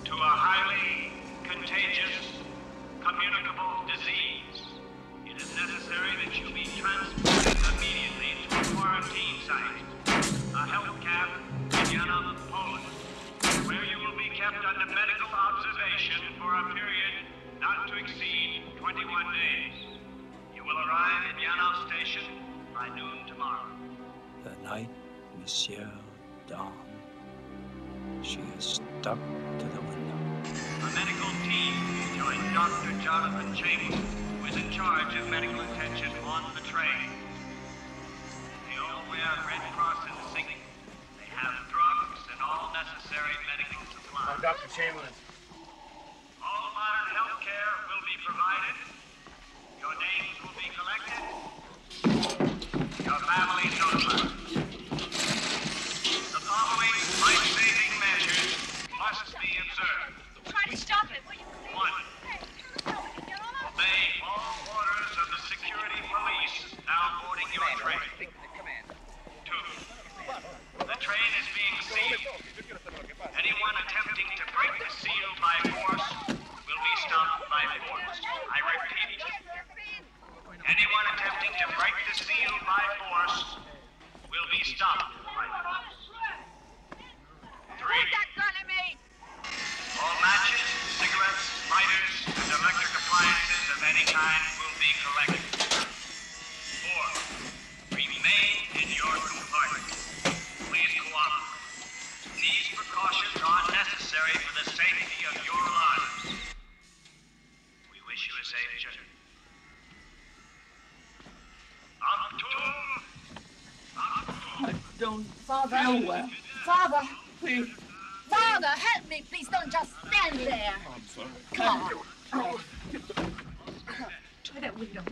to a highly contagious, communicable disease. It is necessary that you be transported immediately to a quarantine site, a health camp in Jana, Poland, where you will be kept under medical observation for a period not to exceed 21 days. You will arrive at Jana Station by noon tomorrow. The night Monsieur dawned, she is stuck to the window. A medical team joined Dr. Jonathan Chambers, who is in charge of medical attention on the train. They all wear Red Cross insignia. They have drugs and all necessary medical supplies. I'm Dr. Chamberlain. All modern health care will be provided. Your names will be collected. Your families notified. The following life-saving measures must be observed. Try to stop it, will you? 1. Obey all orders of the security police now boarding your train. 2. The train is being sealed. Anyone attempting to break the seal by force will be stopped by force. I repeat. Anyone attempting to break the seal by force will be stopped by force. 3. All matches, cigarettes, lighters, and electric appliances of any kind will be collected. 4. Remain in your compartment. Please cooperate. These precautions are necessary for the safety of your lives. We wish you a safe journey. I don't feel well. Father, please. Father, help me, please. Don't just stand there. I'm sorry. Come on. Try that window.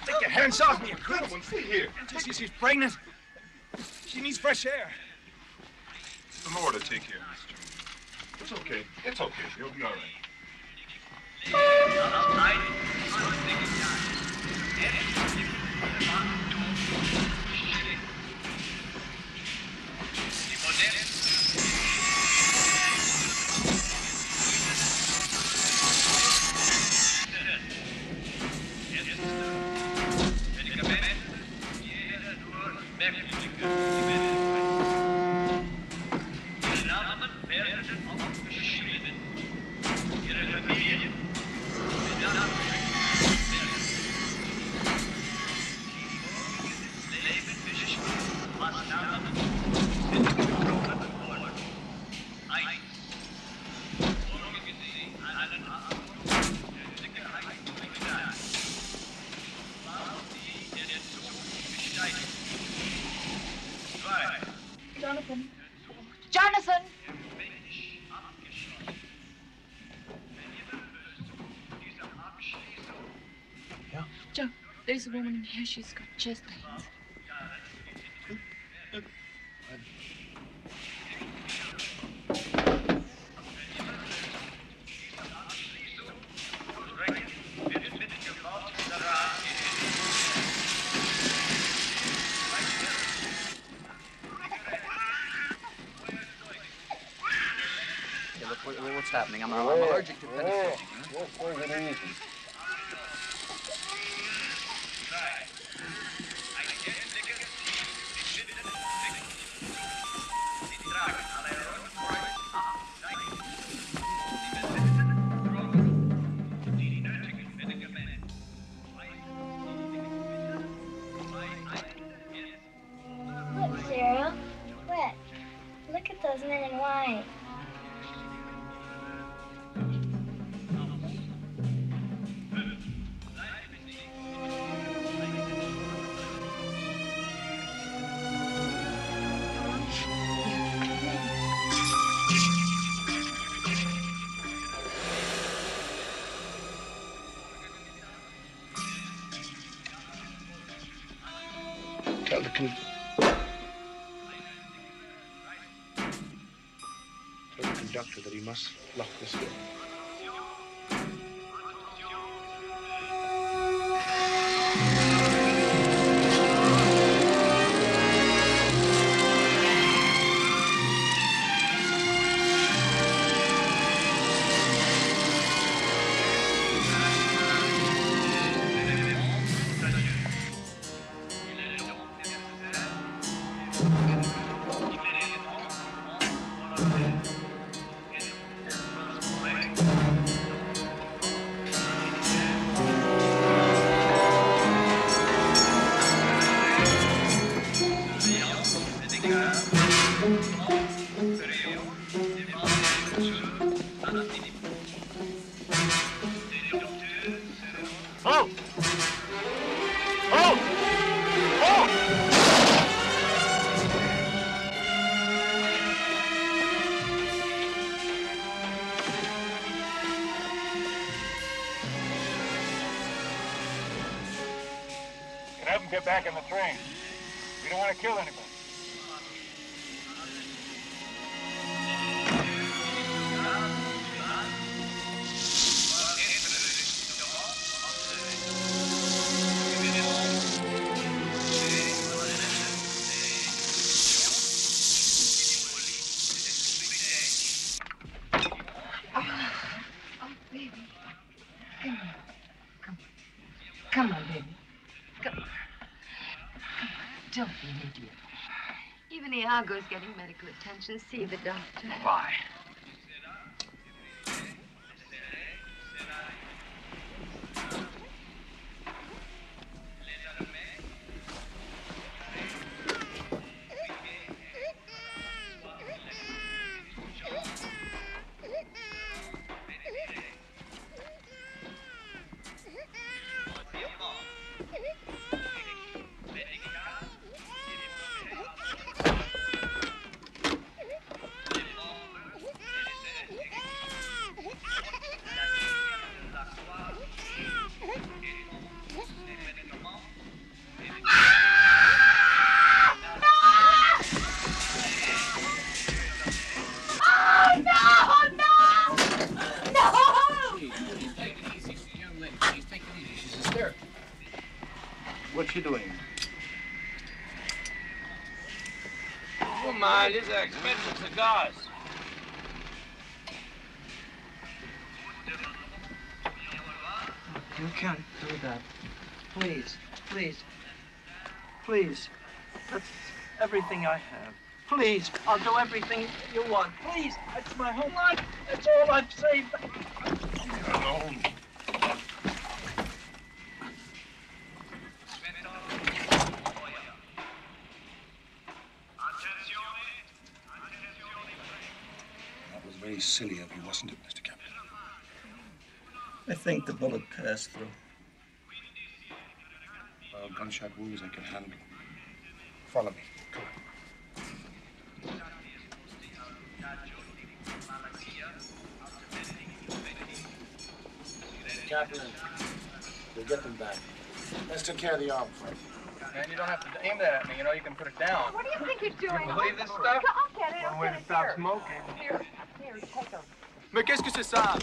Take your hands off me, you creep. Sit here. She's pregnant. She needs fresh air. The Lord will take care of this, Junior. It's okay. It's okay. You'll be all right. Jonathan. Jonathan! Yeah? Joe, there's a woman in here. She's got chest pains. What's happening? I'm allergic to penicillin. Look, Cyril. Look. Look at those men in white. Tell the conductor that he must lock this door. Oh! Oh! Oh! Can have them get back in the train. We don't want to kill anybody. Come on, baby. Come on. Don't be an idiot. Even Iago's getting medical attention. See the doctor. Bye. What's she doing? Oh, my, these are expensive cigars. You can't do that. Please, please, please. That's everything I have. Please, I'll do everything you want. Please, that's my whole life. That's all I've saved. Alone. That was very silly of you, wasn't it, Mr. Captain? I think the bullet passed through. Well, gunshot wounds I can handle. Follow me. Come on. Captain, we'll get them back. Let's take care of the arm fight. Man, you don't have to aim that at me. You know, you can put it down. What do you think you're doing? You believe this stuff? I'll get it. One way to stop smoking. Here, take them. Mais qu'est-ce que c'est ça?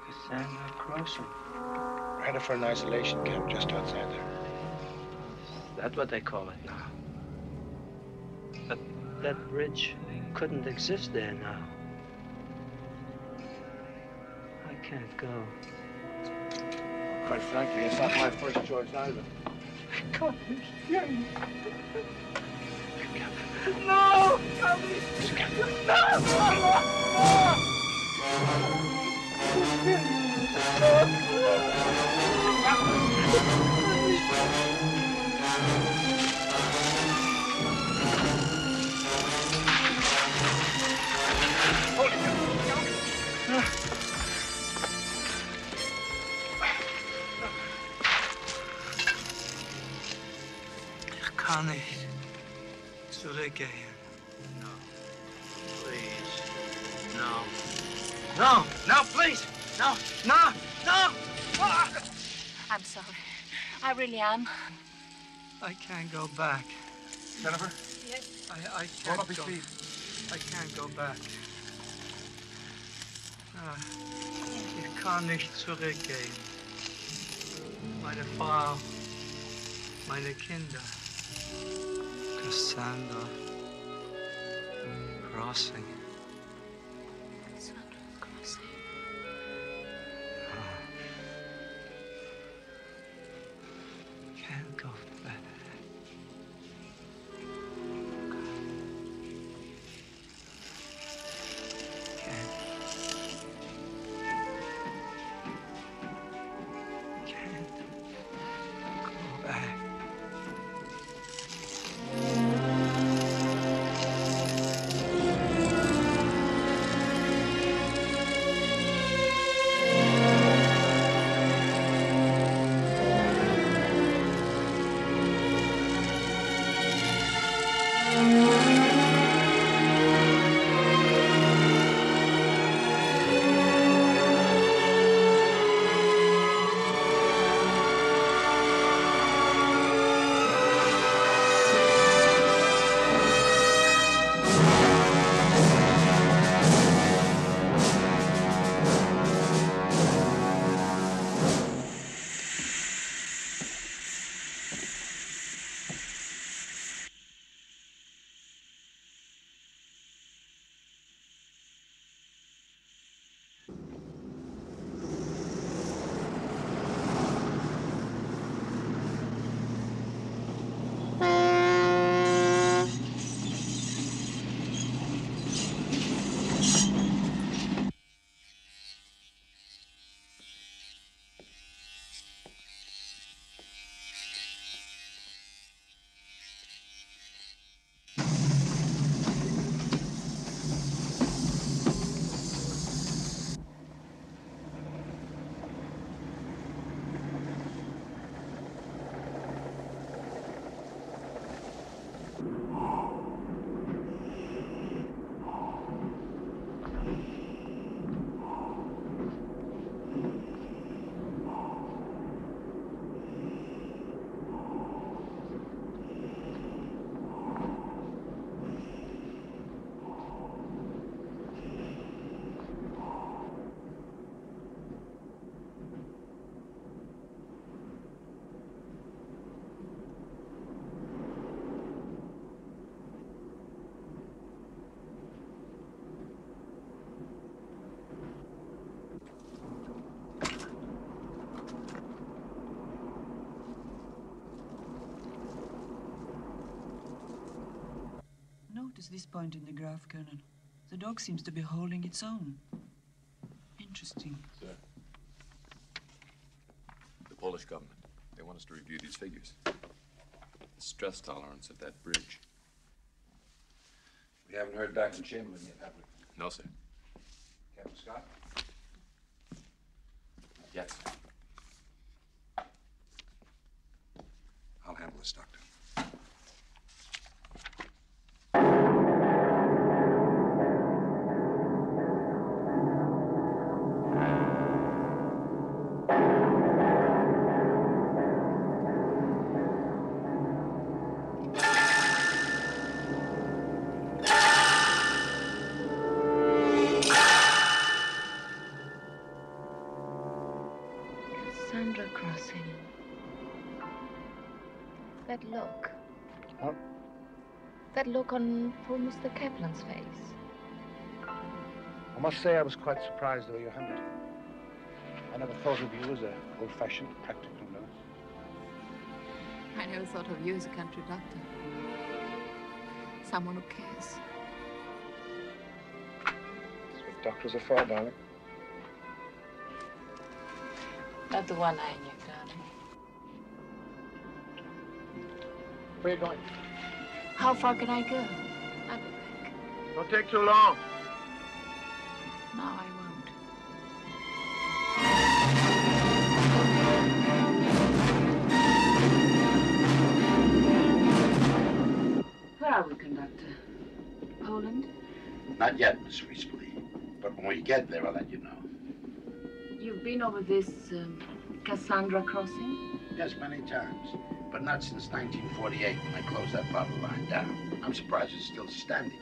Cassandra Crossing. We're headed for an isolation camp just outside there. That's what they call it now. But that bridge couldn't exist there now. I can't go. Quite frankly, it's not my first choice either. God, no! Ich kann nicht zurückgehen. No. Please. No. No, no, please. No, no, no. I'm sorry. I really am. I can't go back. Jennifer? Yes? I can't Roll up your go. sleeves. I can't go back. Ich kann nicht zurückgehen. Meine Frau, meine Kinder. Cassandra. Crossing. Cassandra Crossing. Can't go back. Notice this point in the graph, Colonel. The dog seems to be holding its own. Interesting. Sir. The Polish government. They want us to review these figures. The stress tolerance of that bridge. We haven't heard back from Chamberlain yet, have we? No, sir. Captain Scott? Not yet, sir. I'll handle this, Doctor. Cassandra Crossing. That look. What? That look on poor Mr. Kaplan's face. I must say I was quite surprised the way you handled him. I never thought of you as an old-fashioned, practical nurse. I never thought of you as a country doctor. Someone who cares. That's what doctors are for, darling. Not the one I knew, darling. Where are you going? How far can I go? I'll be back. Don't take too long. No, I won't. Where are we, conductor? Poland? Not yet, Miss Riespley. But when we get there, I'll let you know. You've been over this Cassandra Crossing? Yes, many times. But not since 1948 when I closed that bottle line down. I'm surprised it's still standing.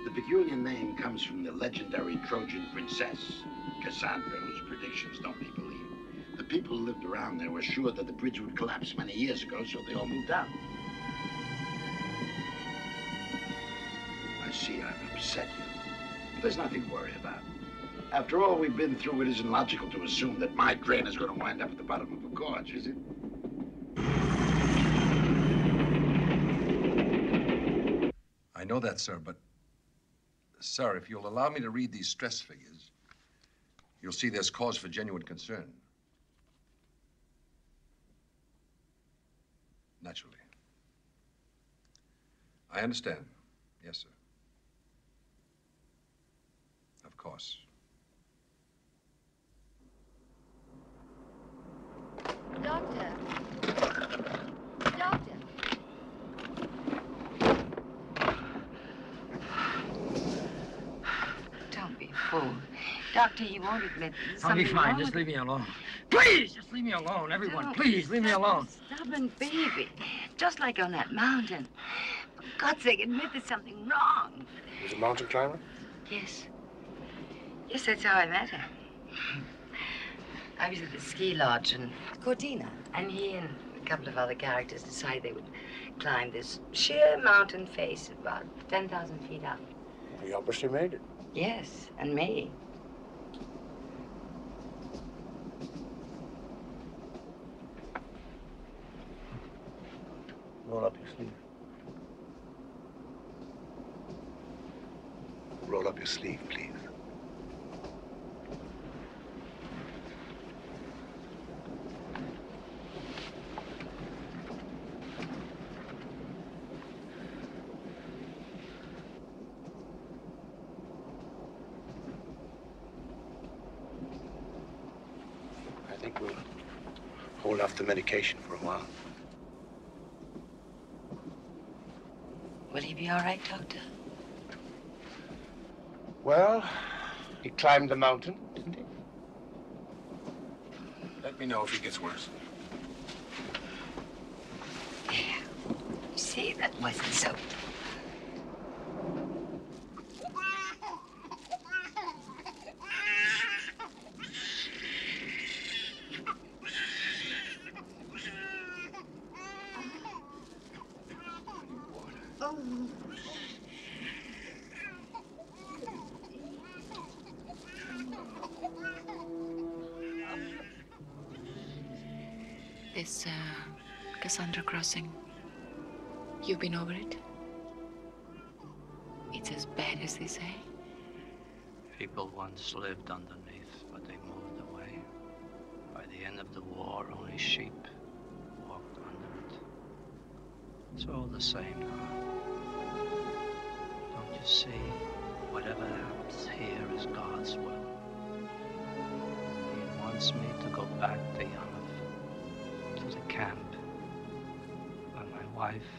The peculiar name comes from the legendary Trojan princess, Cassandra, whose predictions nobody believed. The people who lived around there were sure that the bridge would collapse many years ago, so they all moved out. I see I've upset you. But there's nothing to worry about. After all we've been through, it isn't logical to assume that my drain is going to wind up at the bottom of a gorge, is it? I know that, sir, but... Sir, if you'll allow me to read these stress figures, you'll see there's cause for genuine concern. Naturally. I understand. Yes, sir. Of course. Doctor. Doctor. Don't be a fool. Doctor, he won't admit that I'll be something fine. wrong Just with leave me alone. Please, just leave me alone, everyone. Don't. Please, leave me alone. Stubborn baby. Just like on that mountain. For God's sake, admit there's something wrong. He was a mountain climber? Yes. Yes, that's how I met him. I was at the ski lodge in Cortina, and he and a couple of other characters decided they would climb this sheer mountain face about 10,000 feet up. He obviously made it. Yes, and me. Roll up your sleeve. Roll up your sleeve, please. I think we'll hold off the medication for a while. Will he be all right, Doctor? Well, he climbed the mountain, didn't he? Let me know if he gets worse. See, that wasn't so. This, Cassandra Crossing, you've been over it? It's as bad as they say? People once lived underneath, but they moved away. By the end of the war, only sheep walked under it. It's all the same now. Don't you see? Whatever happens here is God's will. He wants me to go back to Yanov, to the camp, where my wife,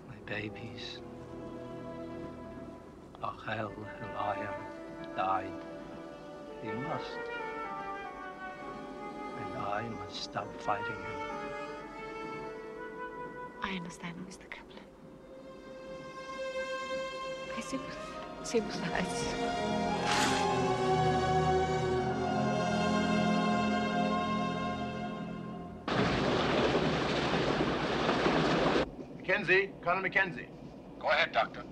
my babies, Rachel, Elia, died. He must. And I must stop fighting him. I understand, Mr. Kaplan. I sympathize. Mackenzie, Colonel Mackenzie. Go ahead, Doctor.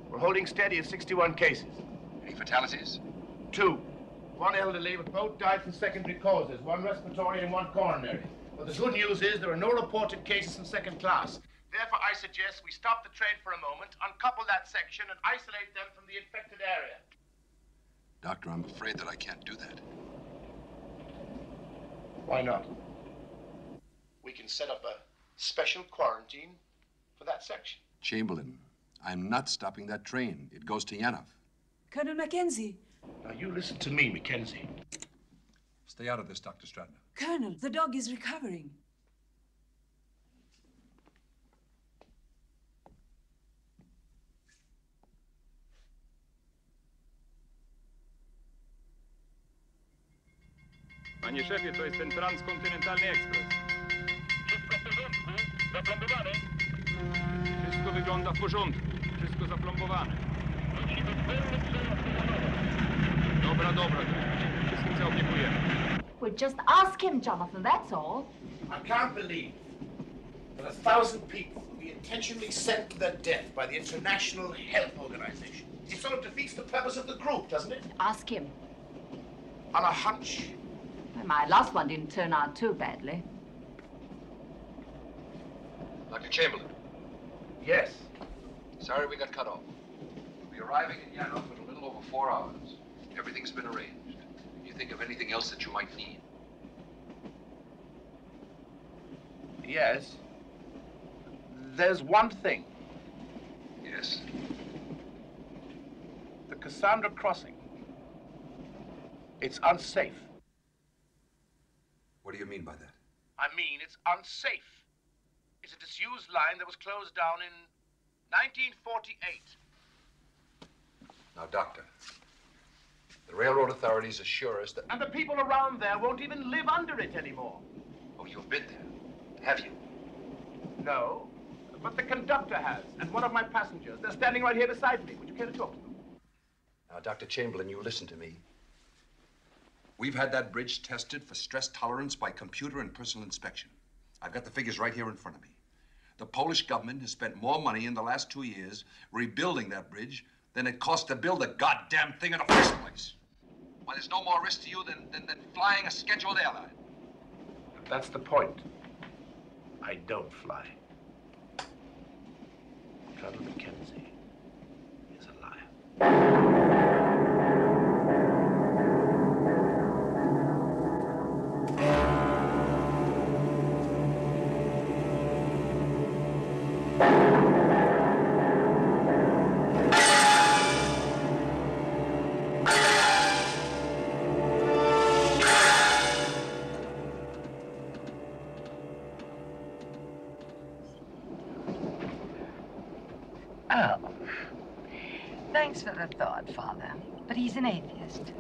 We're holding steady at 61 cases. Any fatalities? 2. One elderly, but both died from secondary causes, one respiratory and one coronary. But the good news is there are no reported cases in second class. Therefore, I suggest we stop the train for a moment, uncouple that section, and isolate them from the infected area. Doctor, I'm afraid that I can't do that. Why not? We can set up a special quarantine for that section. Chamberlain, I'm not stopping that train. It goes to Yanov. Colonel Mackenzie. Now, you listen to me, Mackenzie. Stay out of this, Dr. Stratton. Colonel, the dog is recovering. Panie szefie, to jest ten transkontynentalny ekspres. Wszystko w porządku? Zaplombowane? Wszystko wygląda w porządku. Wszystko zaplombowane. Musimy pełny przejazd samochodowy. Dobra, dobra. Wszystkim się opiekujemy. Well, just ask him, Jonathan, that's all. I can't believe that 1,000 people will be intentionally sent to their death by the International Health Organization. It sort of defeats the purpose of the group, doesn't it? Ask him. On a hunch. Well, my last one didn't turn out too badly. Dr. Chamberlain. Yes. Sorry we got cut off. We'll be arriving in Yanov in a little over 4 hours. Everything's been arranged. You think of anything else that you might need? Yes. There's one thing. Yes. The Cassandra crossing. It's unsafe. What do you mean by that? I mean, it's unsafe. It's a disused line that was closed down in 1948. Now, Doctor, the railroad authorities assure us that... And the people around there won't even live under it anymore. Oh, you've been there, have you? No, but the conductor has, and one of my passengers. They're standing right here beside me. Would you care to talk to them? Now, Dr. Chamberlain, you listen to me. We've had that bridge tested for stress tolerance by computer and personal inspection. I've got the figures right here in front of me. The Polish government has spent more money in the last 2 years rebuilding that bridge than it cost to build the goddamn thing in the first place. Why, there's no more risk to you than flying a scheduled airline. That's the point. I don't fly. Colonel Mackenzie is a liar. Oh. Thanks for the thought, Father. But he's an atheist.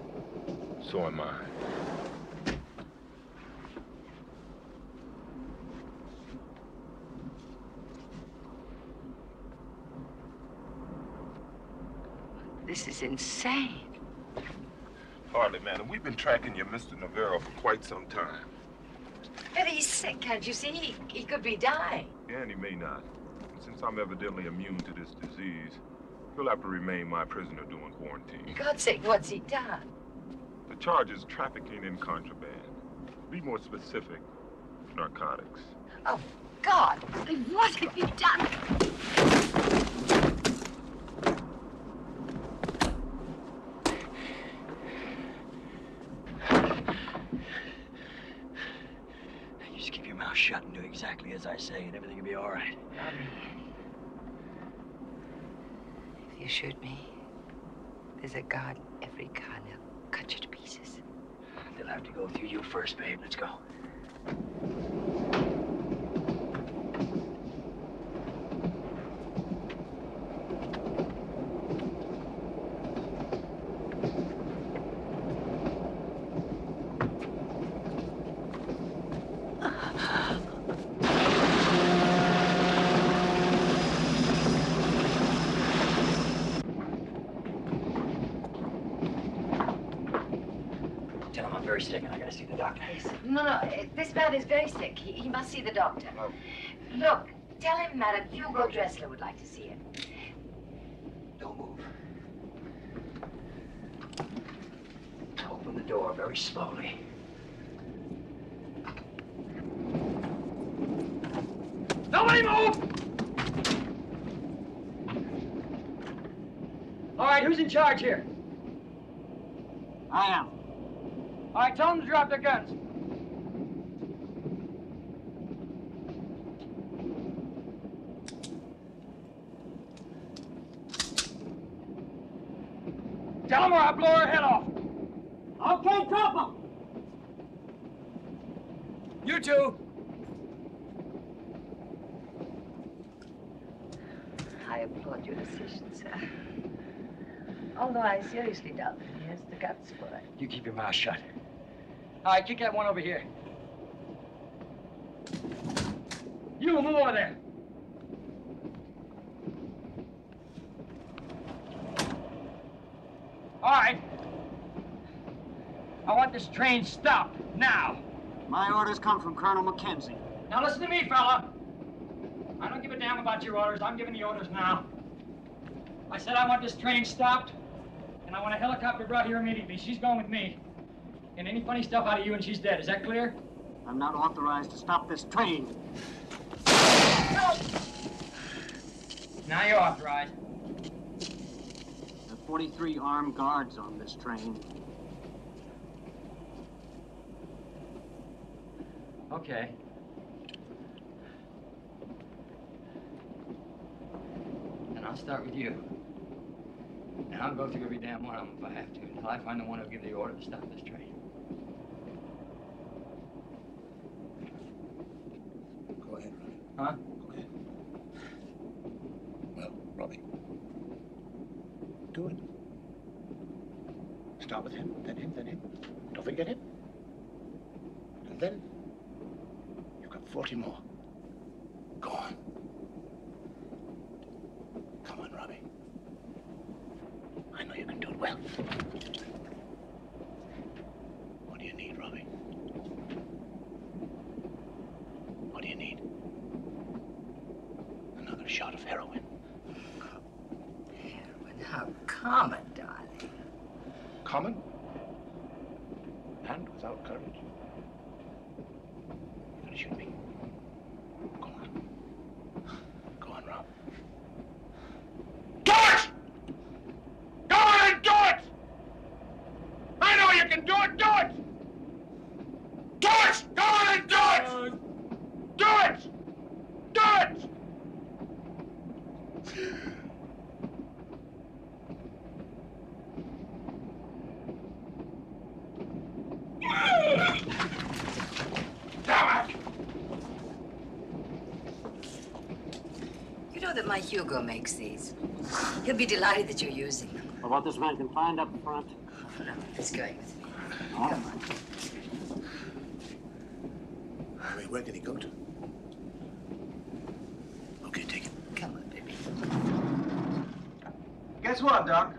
So am I. This is insane. Hardly, man. And we've been tracking your Mr. Navarro for quite some time. But he's sick, can't you see? He could be dying. Yeah, and he may not. Since I'm evidently immune to this disease, he'll have to remain my prisoner during quarantine. For God's sake, what's he done? The charge is trafficking in contraband. Be more specific, narcotics. Oh, God! What have you done? Just keep your mouth shut and do exactly as I say, and everything will be all right. Bobby, if you shoot me, there's a God in every car and they'll cut you to pieces. They'll have to go through you first, babe. Let's go. Tell him I'm very sick and I gotta see the doctor. No, this man is very sick. He must see the doctor. Oh. Look, tell him Madam Hugo Dressler would like to see him. Don't move. Open the door very slowly. Nobody move! All right, who's in charge here? I am. All right, tell them to drop their guns. Tell them or I'll blow her head off. Okay, drop them. You two. I applaud your decision, sir. Although I seriously doubt that he has the guts for it. You keep your mouth shut. All right, kick that one over here. You move over there. All right. I want this train stopped now. My orders come from Colonel Mackenzie. Now listen to me, fella. I don't give a damn about your orders. I'm giving the orders now. I said I want this train stopped, and I want a helicopter brought here immediately. She's going with me. And any funny stuff out of you and she's dead. Is that clear? I'm not authorized to stop this train. Now you're authorized. There are 43 armed guards on this train. Okay. And I'll start with you. And I'll go through every damn one of them if I have to, until I find the one who'll give the order to stop this train. Go ahead, Robbie. Huh? Go ahead. Well, Robbie. Do it. Start with him, then him, then him. Don't forget him. And then you've got 40 more. Go on. Come on, Robbie. I know you can do it well. What do you need, Robbie? What do you need? Another shot of heroin. Heroin? How common, darling. Common? And without courage. You're gonna shoot me? Go on. Go on, Rob. Do it! Go on and do it! I know you can do it! Do it! Do it! Go on and do it! Do it! Do it! Damn it! You know that my Hugo makes these. He'll be delighted that you're using them. Well, what this man can find up front. No, he's going with me. Come on. Where can he go to? Okay, take it. Come on, baby. Guess what, Doc?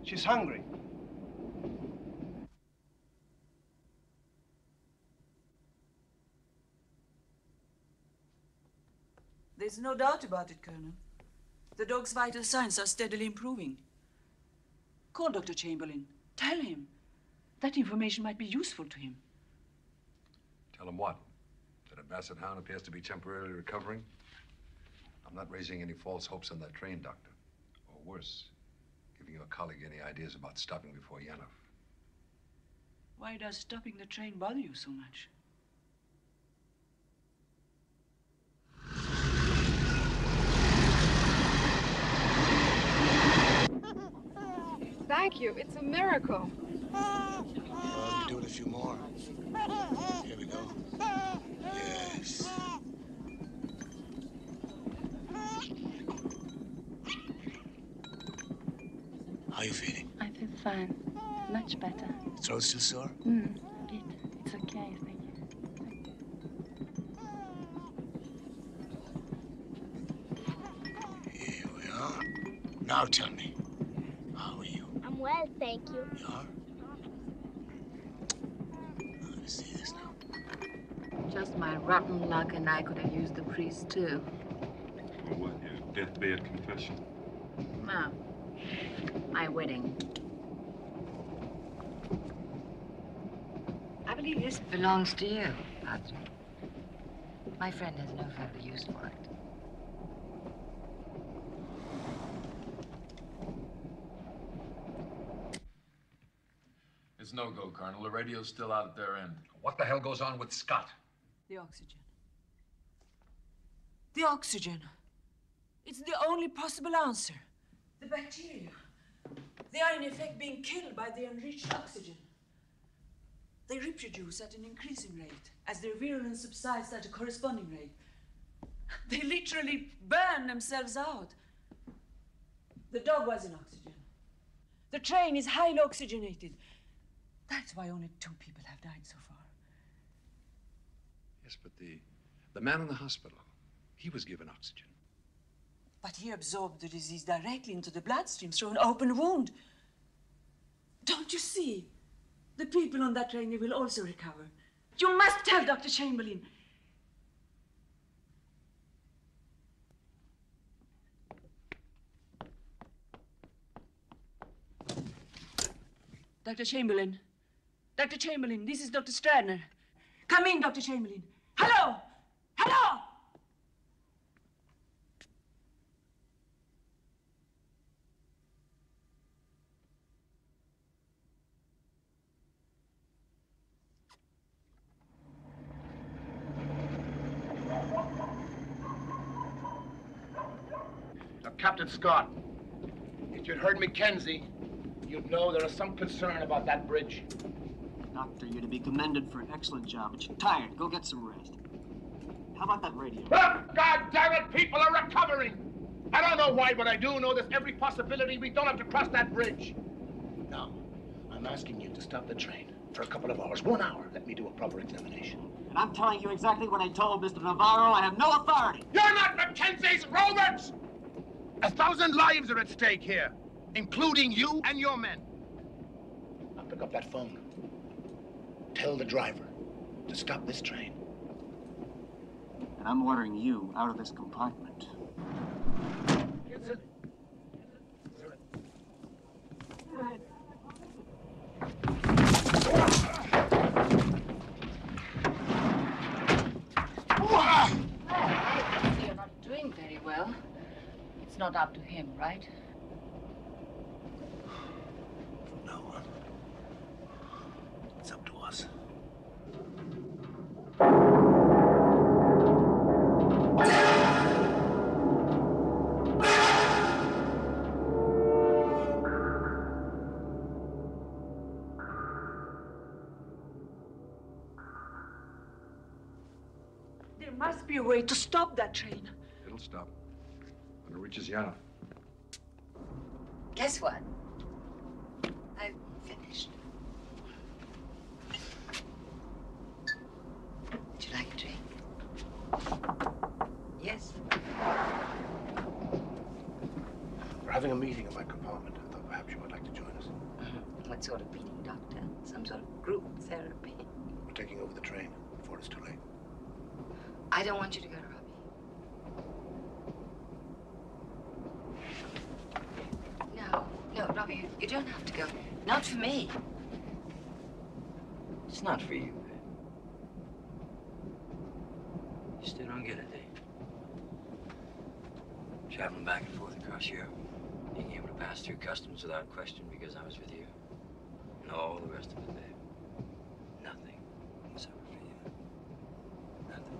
She's hungry. There's no doubt about it, Colonel. The dog's vital signs are steadily improving. Call Dr. Chamberlain. Tell him. That information might be useful to him. Tell him what? That a basset hound appears to be temporarily recovering? I'm not raising any false hopes on that train, Doctor. Or worse, giving your colleague any ideas about stopping before Yanov. Why does stopping the train bother you so much? Thank you. It's a miracle. Well, you do it a few more. Here we go. Yes. How are you feeling? I feel fine. Much better. Throat still sore? It's okay, thank you. Here we are. Now tell me, how are you? I'm well, thank you. You are? Let me see this now. Just my rotten luck, and I could have used the priest, too. Well, what, your deathbed confession? No. My wedding. I believe this belongs to you, Padre. My friend has no further use for it. It's no go, Colonel. The radio's still out at their end. What the hell goes on with Scott? The oxygen. The oxygen. It's the only possible answer. The bacteria. They are in effect being killed by the enriched oxygen. They reproduce at an increasing rate as their virulence subsides at a corresponding rate. They literally burn themselves out. The dog was in oxygen. The train is highly oxygenated. That's why only 2 people have died so far. Yes, but the man in the hospital, he was given oxygen. But he absorbed the disease directly into the bloodstream through an open wound. Don't you see? The people on that train, they will also recover. You must tell Dr. Chamberlain. Dr. Chamberlain. Dr. Chamberlain, this is Dr. Stradner. Come in, Dr. Chamberlain. Hello! Hello! Now, Captain Scott, if you'd heard Mackenzie, you'd know there is some concern about that bridge. Doctor, you're to be commended for an excellent job, but you're tired. Go get some rest. How about that radio? Look, God damn it, people are recovering. I don't know why, but I do know there's every possibility we don't have to cross that bridge. Now, I'm asking you to stop the train for a couple of hours. 1 hour. Let me do a proper examination. And I'm telling you exactly what I told Mr. Navarro. I have no authority. You're not Mackenzie's Roberts! 1,000 lives are at stake here, including you and your men. Now pick up that phone. Tell the driver to stop this train. And I'm ordering you out of this compartment. You're not doing very well. It's not up to him, right? From now on, it's up to us. There must be a way to stop that train. It'll stop when it reaches Yana. Guess what? I've finished. Would you like a drink? Yes. We're having a meeting in my compartment. I thought perhaps you might like to join us. What sort of meeting, Doctor? Some sort of group therapy? We're taking over the train before it's too late. I don't want you to go to Robbie. No, Robbie, you don't have to go. Not for me. It's not for you. You still don't get it, eh? Traveling back and forth across Europe, being able to pass through customs without question because I was with you. And all the rest of it, babe. Nothing was ever for you. Nothing.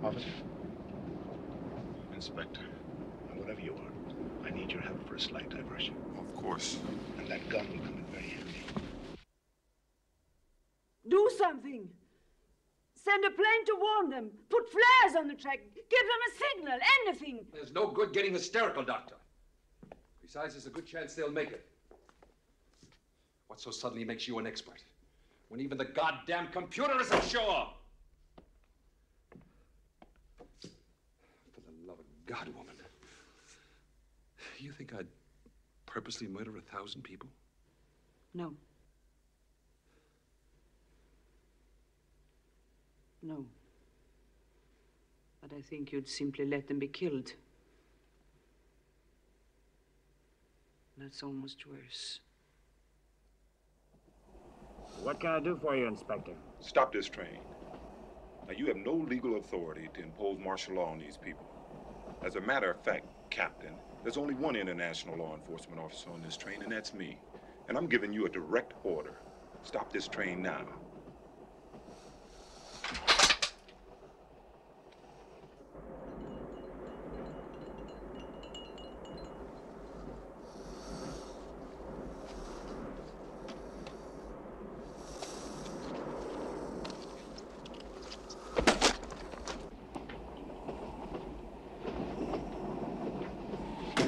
Officer. Inspector. Whatever you are, I need your help for a slight diversion. Of course. And that gun will come in very handy. Do something. Send a plane to warn them. Put flares on the track. Give them a signal. Anything. There's no good getting hysterical, Doctor. Besides, there's a good chance they'll make it. What so suddenly makes you an expert? When even the goddamn computer isn't sure! For the love of God, woman. You think I'd purposely murder 1,000 people? No. No. But I think you'd simply let them be killed. That's almost worse. What can I do for you, Inspector? Stop this train. Now, you have no legal authority to impose martial law on these people. As a matter of fact, Captain, there's only one international law enforcement officer on this train, and that's me. And I'm giving you a direct order. Stop this train now.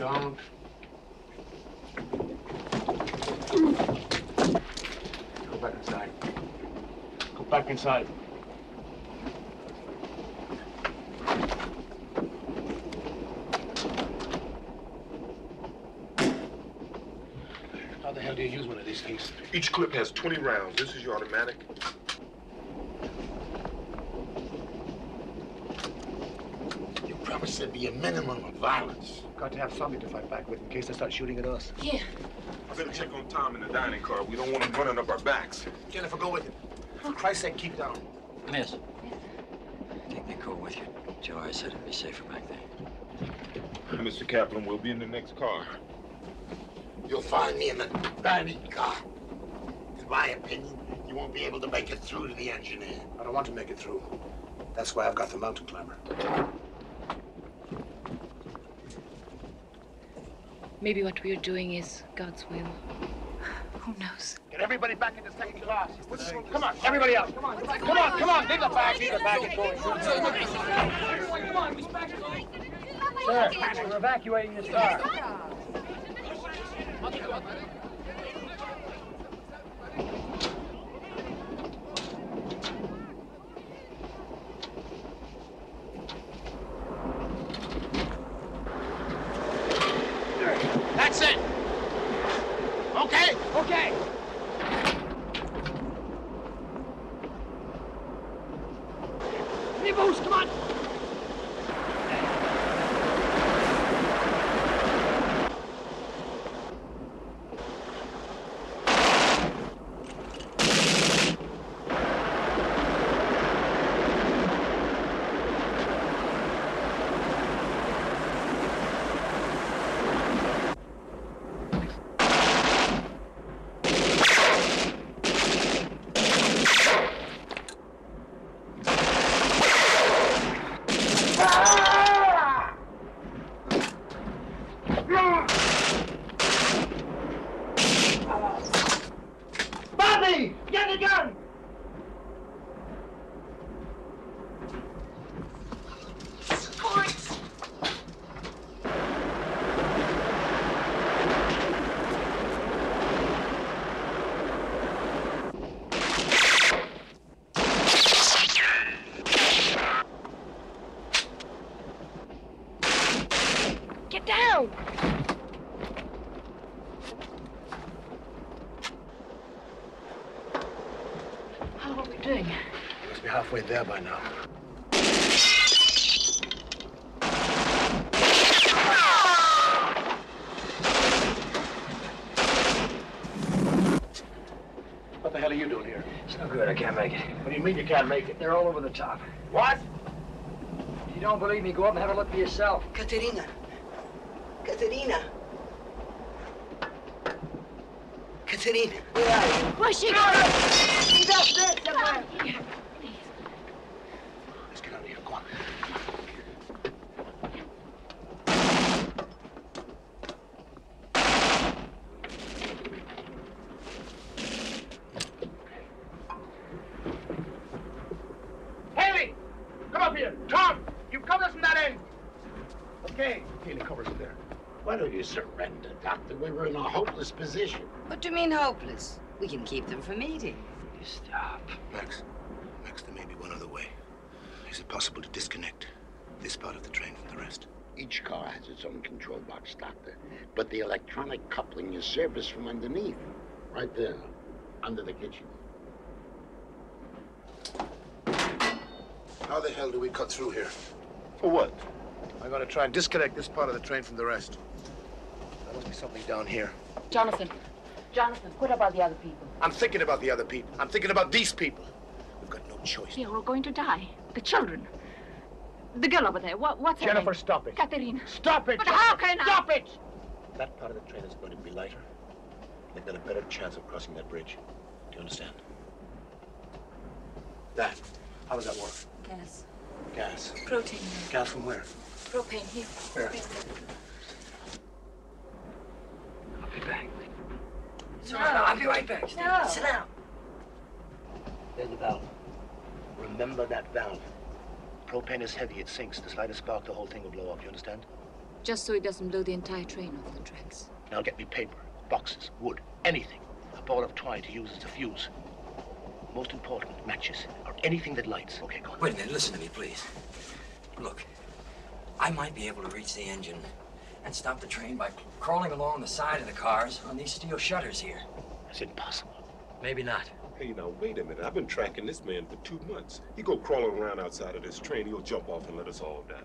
Don't. Go back inside. Go back inside. How the hell do you use one of these things? Each clip has 20 rounds. This is your automatic. You promised there'd be a minimum of violence. Got to have something to fight back with in case they start shooting at us. Here. I better check on Tom in the dining car. We don't want him running up our backs. Jennifer, go with him. For Christ's sake, keep down. Miss. Take the car with you. Joe, I said it'd be safer back there. Mr. Kaplan, we'll be in the next car. You'll find me in the dining car. In my opinion, you won't be able to make it through to the engineer. I don't want to make it through. That's why I've got the mountain climber. Maybe what we're doing is God's will. Who knows? Get everybody back into second class. Come on, everybody out. Come on, come on, come on. Leave the bag, leave the bag and go. Come on, we back. Sir, we're evacuating this car. That's it. Okay? Okay. Any boost, come on. Bobby, get the gun! Get down! How are we doing? You must be halfway there by now. What the hell are you doing here? It's no good. I can't make it. What do you mean you can't make it? They're all over the top. What? If you don't believe me, go up and have a look for yourself. Katerina. Katerina. Katerina. Where are you? Where's she? She's up there somewhere. Let's get out of here. Go on. Haley! Come up here. Tom! You cover us from that end. Okay. Haley covers it there. Why don't you surrender, Doctor? We were in a hopeless position. What do you mean hopeless? We can keep them from eating. You stop. Max, there may be one other way. Is it possible to disconnect this part of the train from the rest? Each car has its own control box, Doctor. But the electronic coupling is serviced from underneath. Right there, under the kitchen. How the hell do we cut through here? For what? I'm going to try and disconnect this part of the train from the rest. There must be something down here. Jonathan, what about the other people? I'm thinking about the other people. I'm thinking about these people. We've got no choice. They are all going to die. The children. The girl over there, what's her Jennifer, name? stop it. Katerina. Stop it! But Jennifer. how can I? Stop it! That part of the train is going to be lighter. They've got a better chance of crossing that bridge. Do you understand? That. How does that work? Gas. Gas. Protein. Gas from where? Propane here. Where? I'll be back. No. I'll be right back. No. Sit down. There's the valve. Remember that valve. Propane is heavy, it sinks. The slightest spark, the whole thing will blow up. You understand? Just so it doesn't blow the entire train off the tracks. Now get me paper, boxes, wood, anything. A ball of twine to use as a fuse. Most important, matches, or anything that lights. Okay, go on. Wait a minute, listen to me, please. Look, I might be able to reach the engine and stop the train by crawling along the side of the cars on these steel shutters here. It's impossible. Maybe not. Hey, now, wait a minute. I've been tracking this man for 2 months. He go crawling around outside of this train, he'll jump off and let us all die.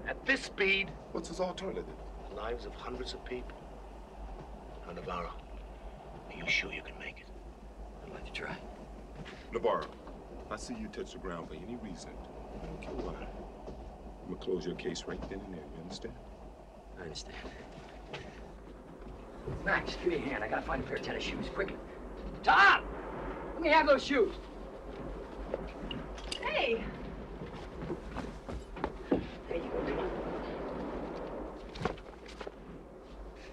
At this speed... What's his alternative? The lives of hundreds of people. Now, Navarro, are you sure you can make it? I'd like to try. Navarro, I see you touch the ground for any reason. I don't care why. I'm gonna close your case right then and there, you understand? I understand. Max, give me a hand. I gotta find a pair of tennis shoes, quickly. Tom! Let me have those shoes. Hey! There you go, come on.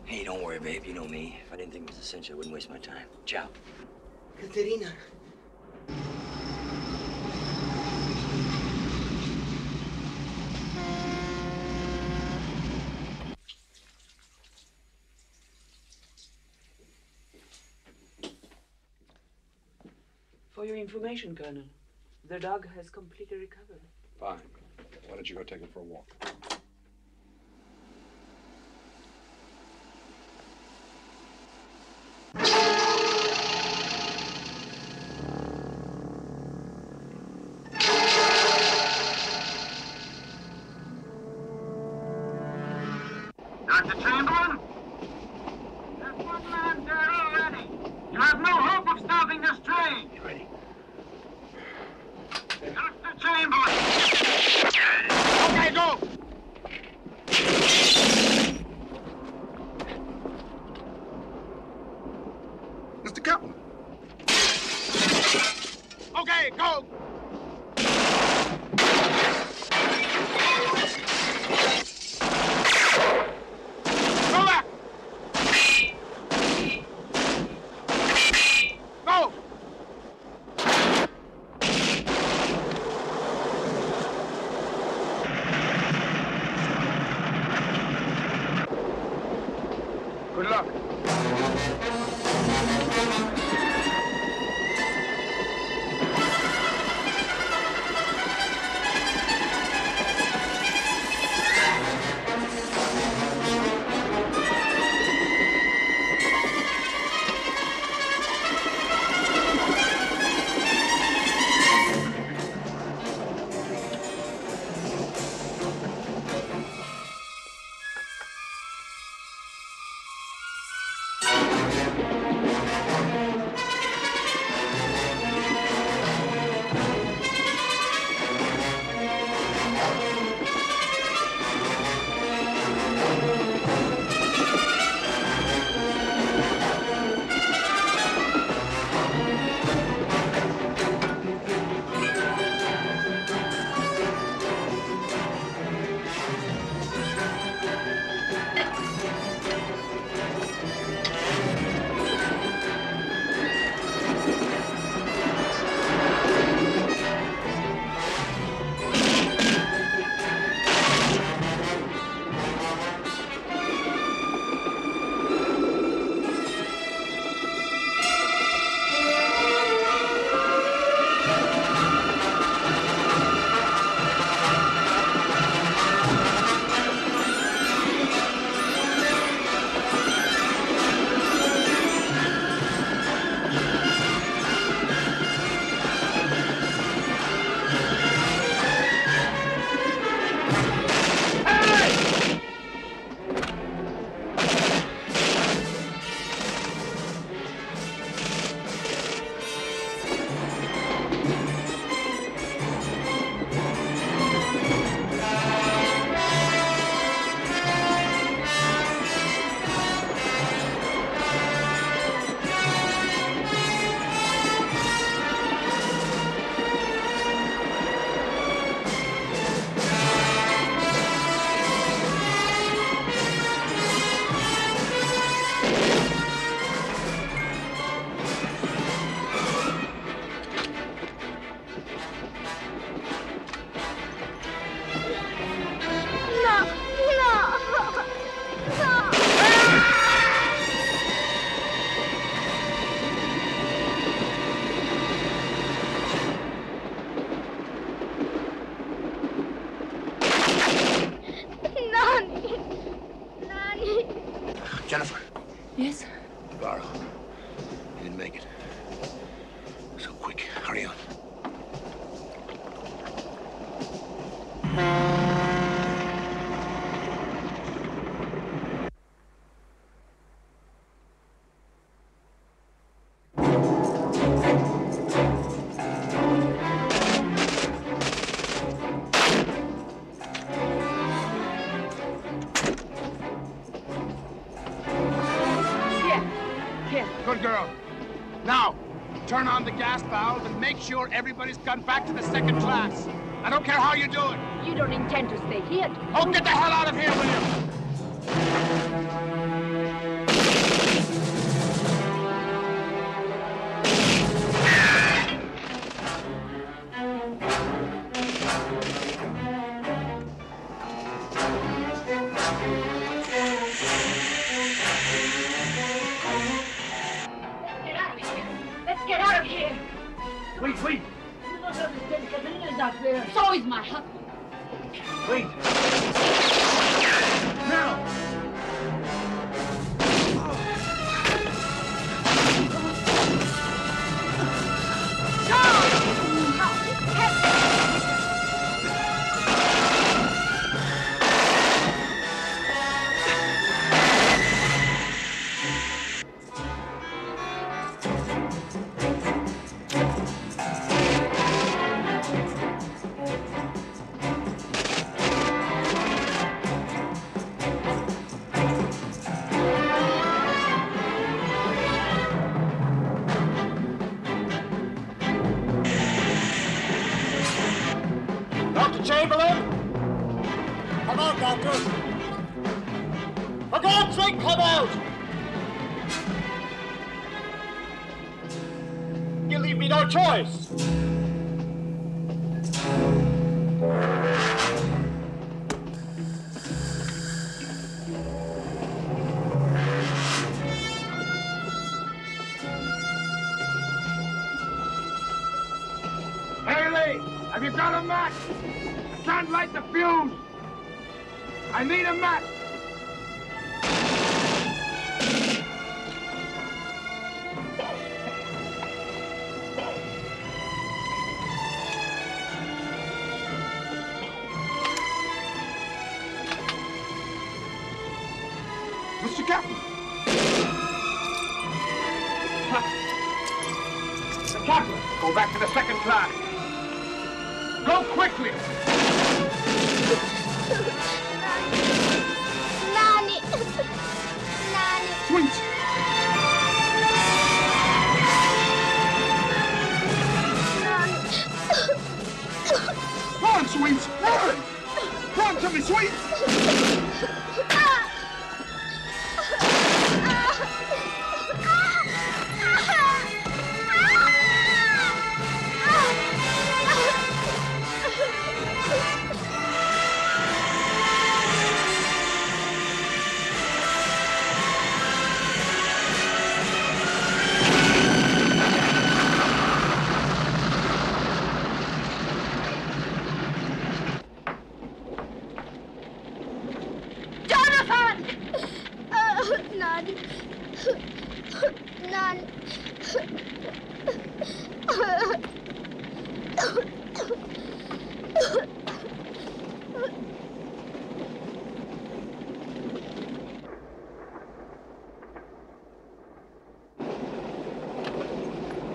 Hey, don't worry, babe. You know me. If I didn't think it was essential, I wouldn't waste my time. Ciao. Katerina. For your information, Colonel, the dog has completely recovered. Fine. Why don't you go take him for a walk? Dr. Chamberlain? There's one man dead already. You have no hope of stopping this train. You ready? Dr. Chamberlain! Okay, go! Mr. Captain! Okay, go! Go back! Go! Good luck. Jennifer. Yes? Laura. You didn't make it. So quick. Hurry on. Good girl. Now, turn on the gas valve and make sure everybody's gone back to the second class. I don't care how you do it. You don't intend to stay here? Oh, get the hell out of here, will you? Get out of here! Wait, wait! You don't understand. Catalina's out there. So is my husband. Wait! Now! Dr. Chamberlain? Come out, Doctor. For God's sake, come out! You leave me no choice. Haley, have you got a match? I can't light the fuse. I need a match. Mr. Captain. The captain. Go back to the second class. Go quickly. Nani. Nani. Sweet. Run, Sweet. Run. Run to me, Sweet. Nani. Nani.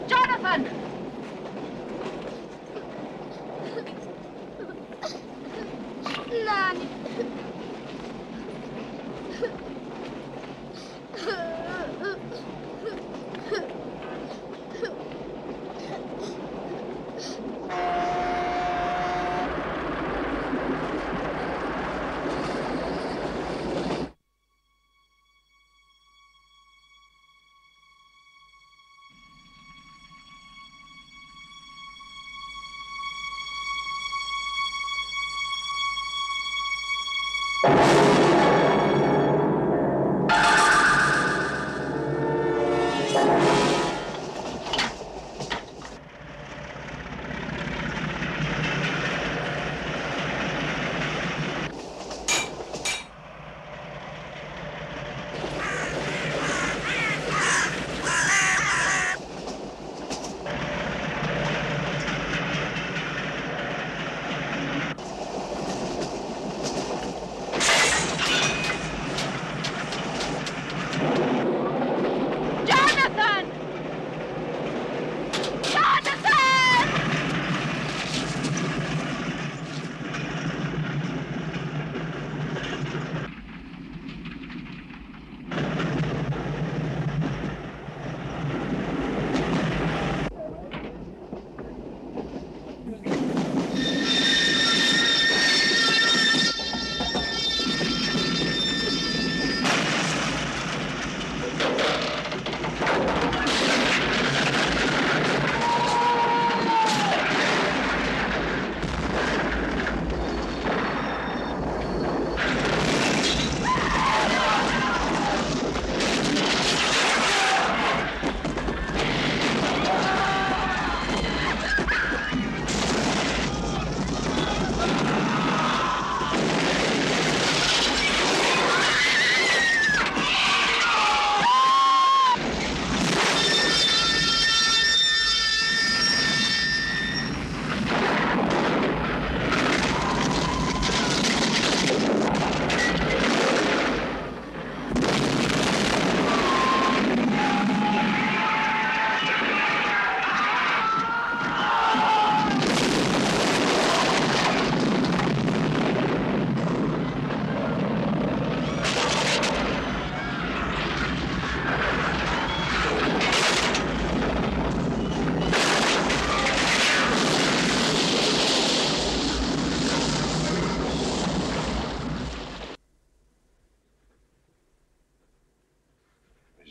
Jonathan! Nani.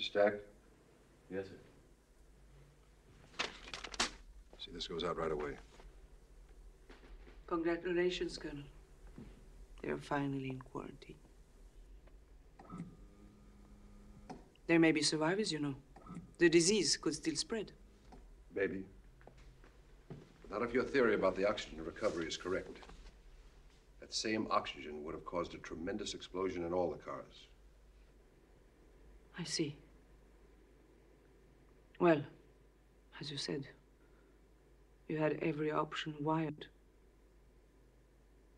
Stack? Yes, sir. See, this goes out right away. Congratulations, Colonel. They're finally in quarantine. There may be survivors, you know. The disease could still spread. Maybe. But not if your theory about the oxygen recovery is correct. That same oxygen would have caused a tremendous explosion in all the cars. I see. Well, as you said, you had every option wired.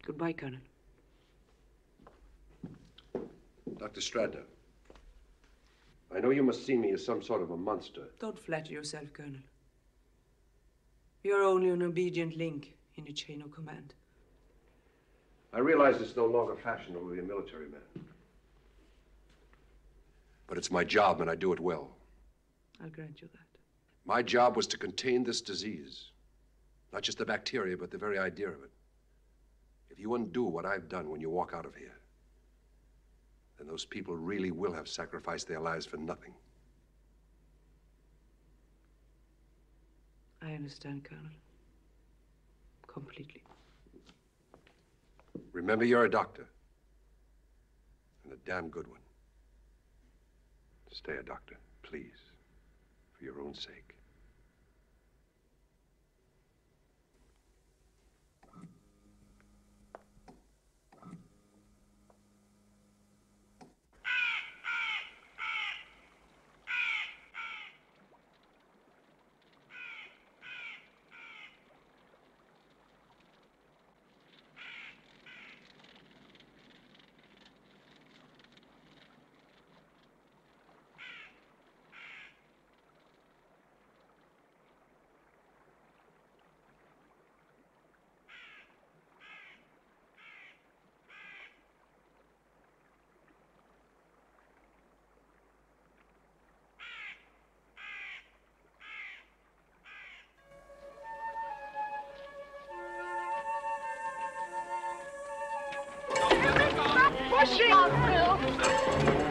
Goodbye, Colonel. Dr. Stradner, I know you must see me as some sort of a monster. Don't flatter yourself, Colonel. You're only an obedient link in the chain of command. I realize it's no longer fashionable to be a military man. But it's my job, and I do it well. I'll grant you that. My job was to contain this disease. Not just the bacteria, but the very idea of it. If you undo what I've done when you walk out of here, then those people really will have sacrificed their lives for nothing. I understand, Colonel. Completely. Remember, you're a doctor. And a damn good one. Stay a doctor, please. For your own sake. Pushing!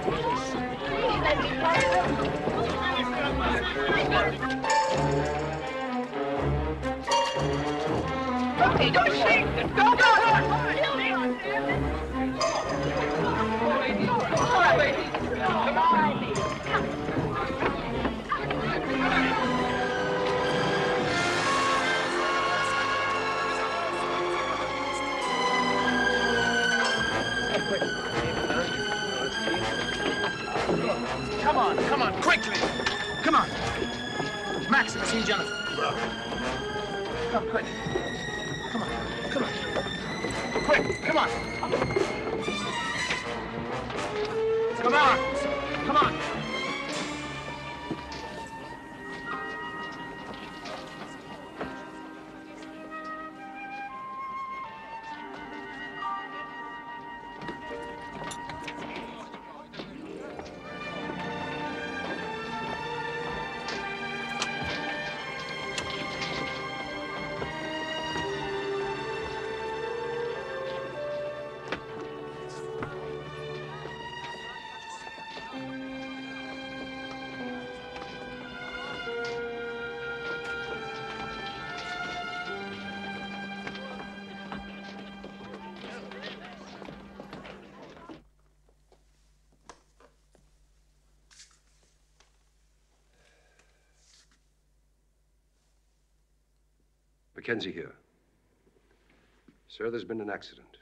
Please let me Don't shake! Don't go! Come on! Come on, quickly! Come on! Max, have I seen Jennifer? Come, quick. Come on. Quick, come on. Come on. Mackenzie here. Sir, there's been an accident.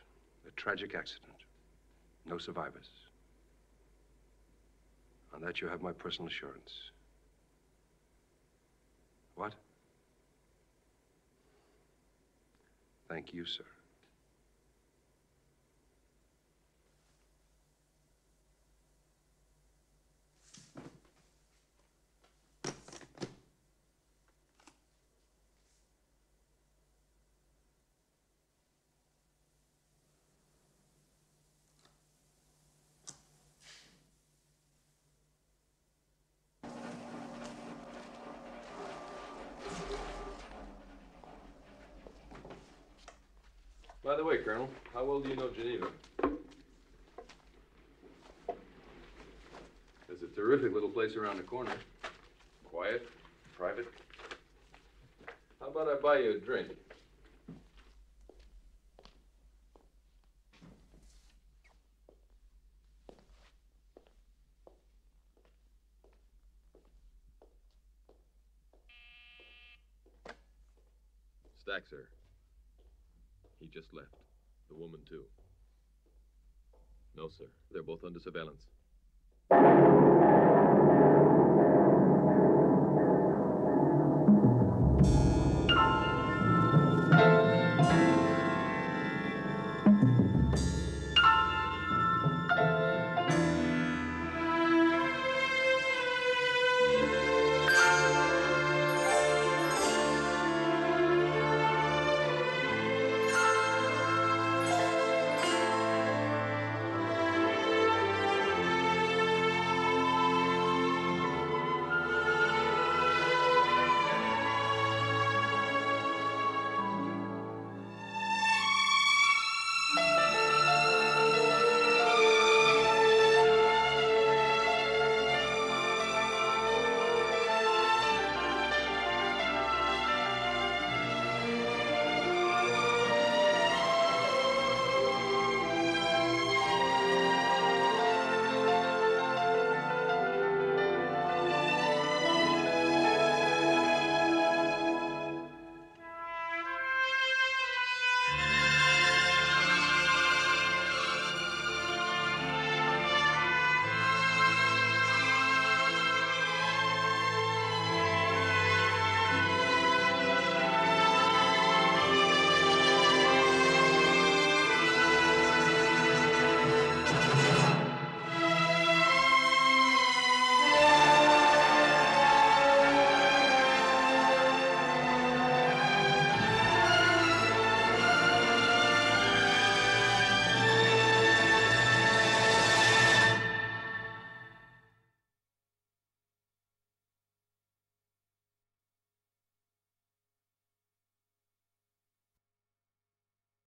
A tragic accident. No survivors. On that, you have my personal assurance. What? Thank you, sir. By the way, Colonel, how well do you know Geneva? As it terrific little place around the corner. Quiet, private. How about I buy you a drink? Stack, sir. He just left. The woman, too. No, sir. They're both under surveillance.